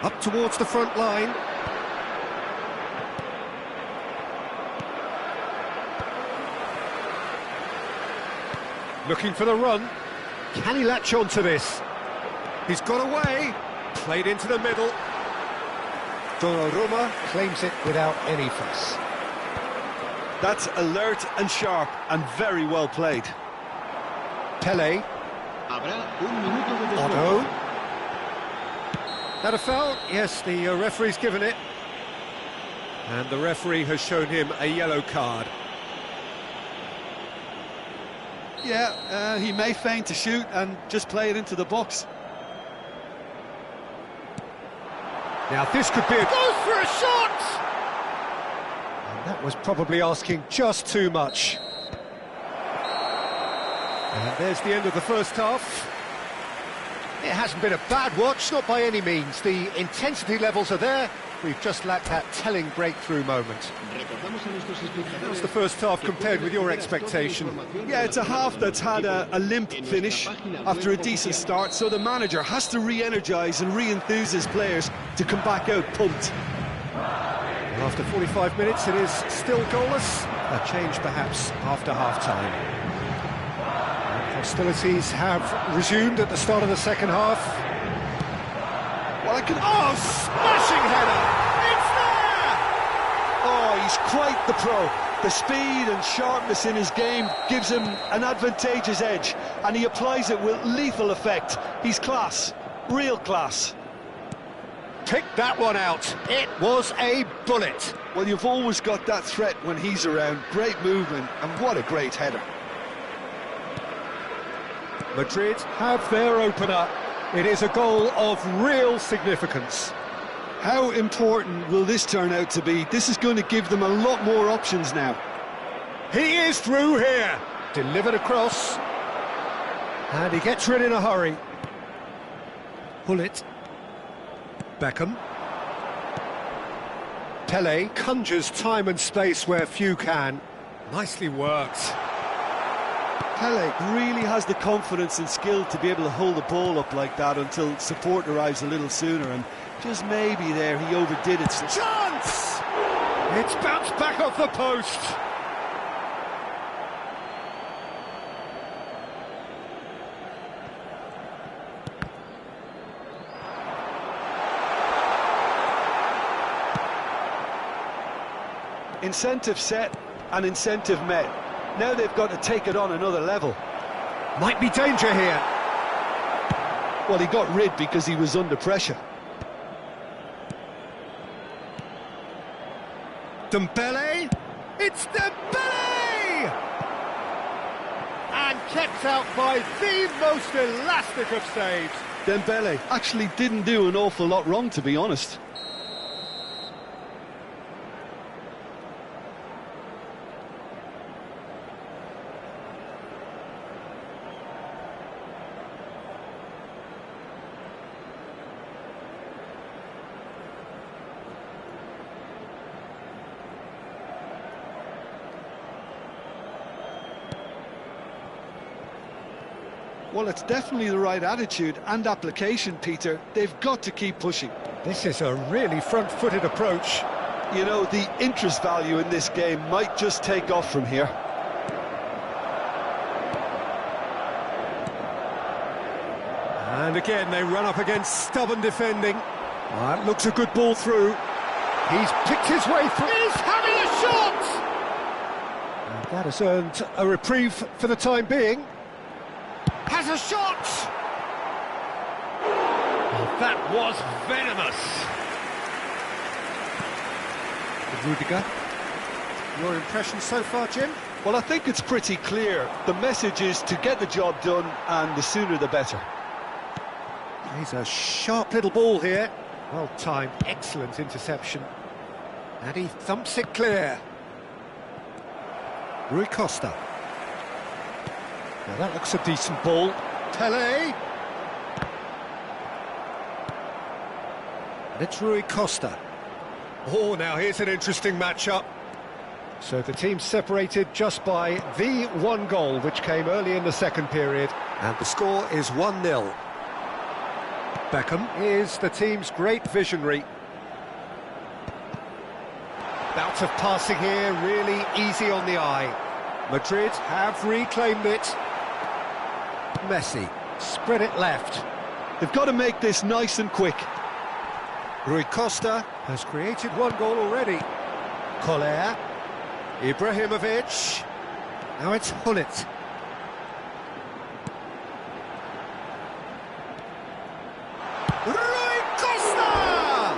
Up towards the front line. Looking for the run. Can he latch on to this? He's got away. Played into the middle. Donnarumma claims it without any fuss. That's alert and sharp and very well played. Pele. Habrá un minuto de descuento. Otto. That a foul? Yes, the referee's given it. And the referee has shown him a yellow card. Yeah, he may feign to shoot and just play it into the box. Now this could be a... Goes for a shot! And that was probably asking just too much. And there's the end of the first half. It hasn't been a bad watch, not by any means. The intensity levels are there. We've just lacked that telling breakthrough moment. That was the first half compared with your expectation. Yeah, it's a half that's had a limp finish after a decent start, so the manager has to re-energise and re-enthuse his players to come back out pumped. Well, after 45 minutes, it is still goalless. A change, perhaps, after half-time. Hostilities have resumed at the start of the second half. Well, I can... Oh, smashing header! It's there! Oh, he's quite the pro. The speed and sharpness in his game gives him an advantageous edge, and he applies it with lethal effect. He's class, real class. Pick that one out. It was a bullet. Well, you've always got that threat when he's around. Great movement, and what a great header. Madrid have their opener. It is a goal of real significance. How important will this turn out to be? This is going to give them a lot more options now. He is through here. Delivered across. And he gets rid in a hurry. Pull it. Beckham. Pele conjures time and space where few can. Nicely worked. Pele really has the confidence and skill to be able to hold the ball up like that until support arrives a little sooner, and just maybe there he overdid it. Chance! It's bounced back off the post. Incentive set and incentive met. Now they've got to take it on another level. Might be danger here. Well, he got rid because he was under pressure. Dembele. It's Dembele! And kept out by the most elastic of saves. Dembele actually didn't do an awful lot wrong, to be honest. Well, it's definitely the right attitude and application, Peter. They've got to keep pushing. This is a really front-footed approach. You know, the interest value in this game might just take off from here. And again, they run up against stubborn defending. That looks a good ball through. He's picked his way through. He's having a shot! And that has earned a reprieve for the time being. Has a shot! Oh, that was venomous. Rudiger, your impression so far, Jim? Well, I think it's pretty clear. The message is to get the job done, and the sooner the better. He's a sharp little ball here. Well timed, excellent interception. And he thumps it clear. Rui Costa. Now that looks a decent ball. Pele. And it's Rui Costa. Oh, now here's an interesting matchup. So the team's separated just by the one goal, which came early in the second period. And the score is 1-0. Beckham is the team's great visionary. Bout of passing here, really easy on the eye. Madrid have reclaimed it. Messi, spread it left. They've got to make this nice and quick. Rui Costa has created one goal already. Koller, Ibrahimovic, now it's Hullet. Rui Costa!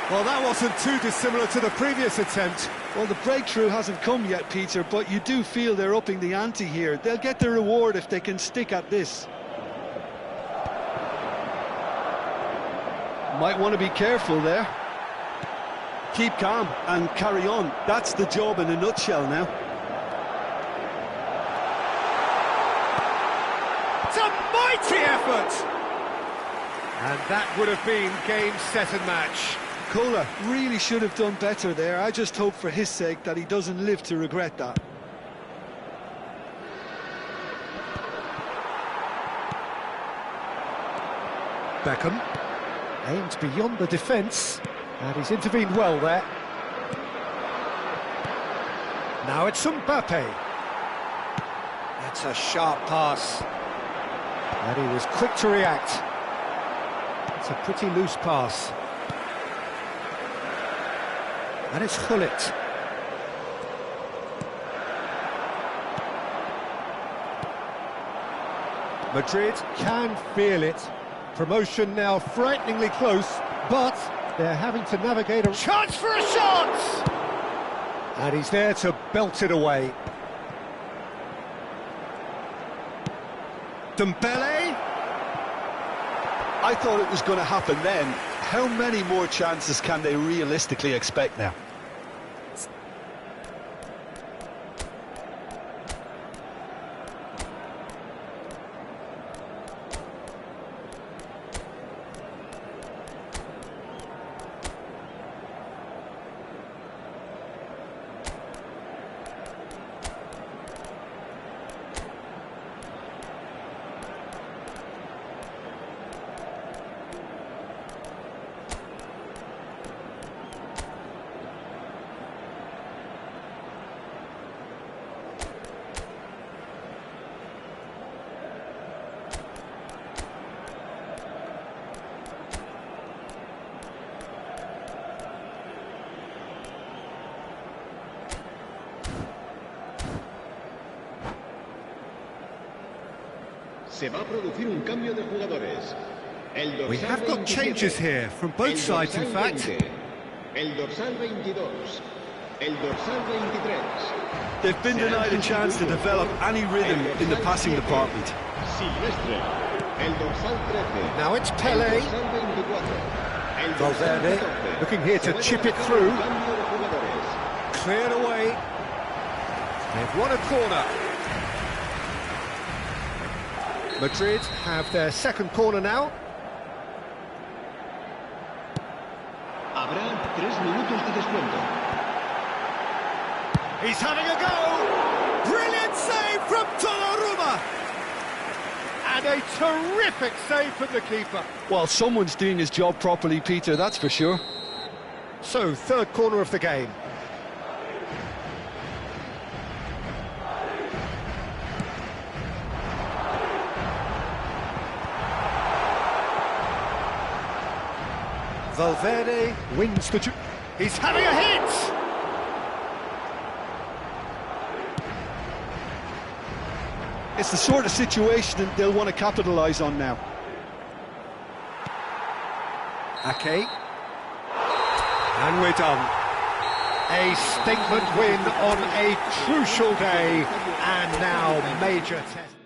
Well, that wasn't too dissimilar to the previous attempt. Well, the breakthrough hasn't come yet, Peter, but you do feel they're upping the ante here. They'll get the reward if they can stick at this. Might want to be careful there. Keep calm and carry on. That's the job in a nutshell now. It's a mighty effort! And that would have been game, set and match. Kohler really should have done better there. I just hope for his sake that he doesn't live to regret that. Beckham aims beyond the defence, and he's intervened well there. Now it's Mbappe. That's a sharp pass. And he was quick to react. It's a pretty loose pass. And it's Hullet. Madrid can feel it. Promotion now frighteningly close, but they're having to navigate a chance for a shot! And he's there to belt it away. Dembele. I thought it was going to happen then. How many more chances can they realistically expect now? Se va a producir un cambio de jugadores. We have got changes here from both sides, in fact. El dorsal 22. El dorsal 23. They've been denied a chance to develop any rhythm in the passing department. Silvestre. El dorsal 13. Now it's Pele. Valverde looking here to chip it through. Cleared away. They've won a corner. Madrid have their second corner now. Habrá 3 minutos de descuento. He's having a go! Brilliant save from Donnarumma! And a terrific save from the keeper. Well, someone's doing his job properly, Peter, that's for sure. So, third corner of the game. Valverde wins the... He's having a hit! It's the sort of situation that they'll want to capitalise on now. Ake. And we're done. A statement win on a crucial day, and now major test.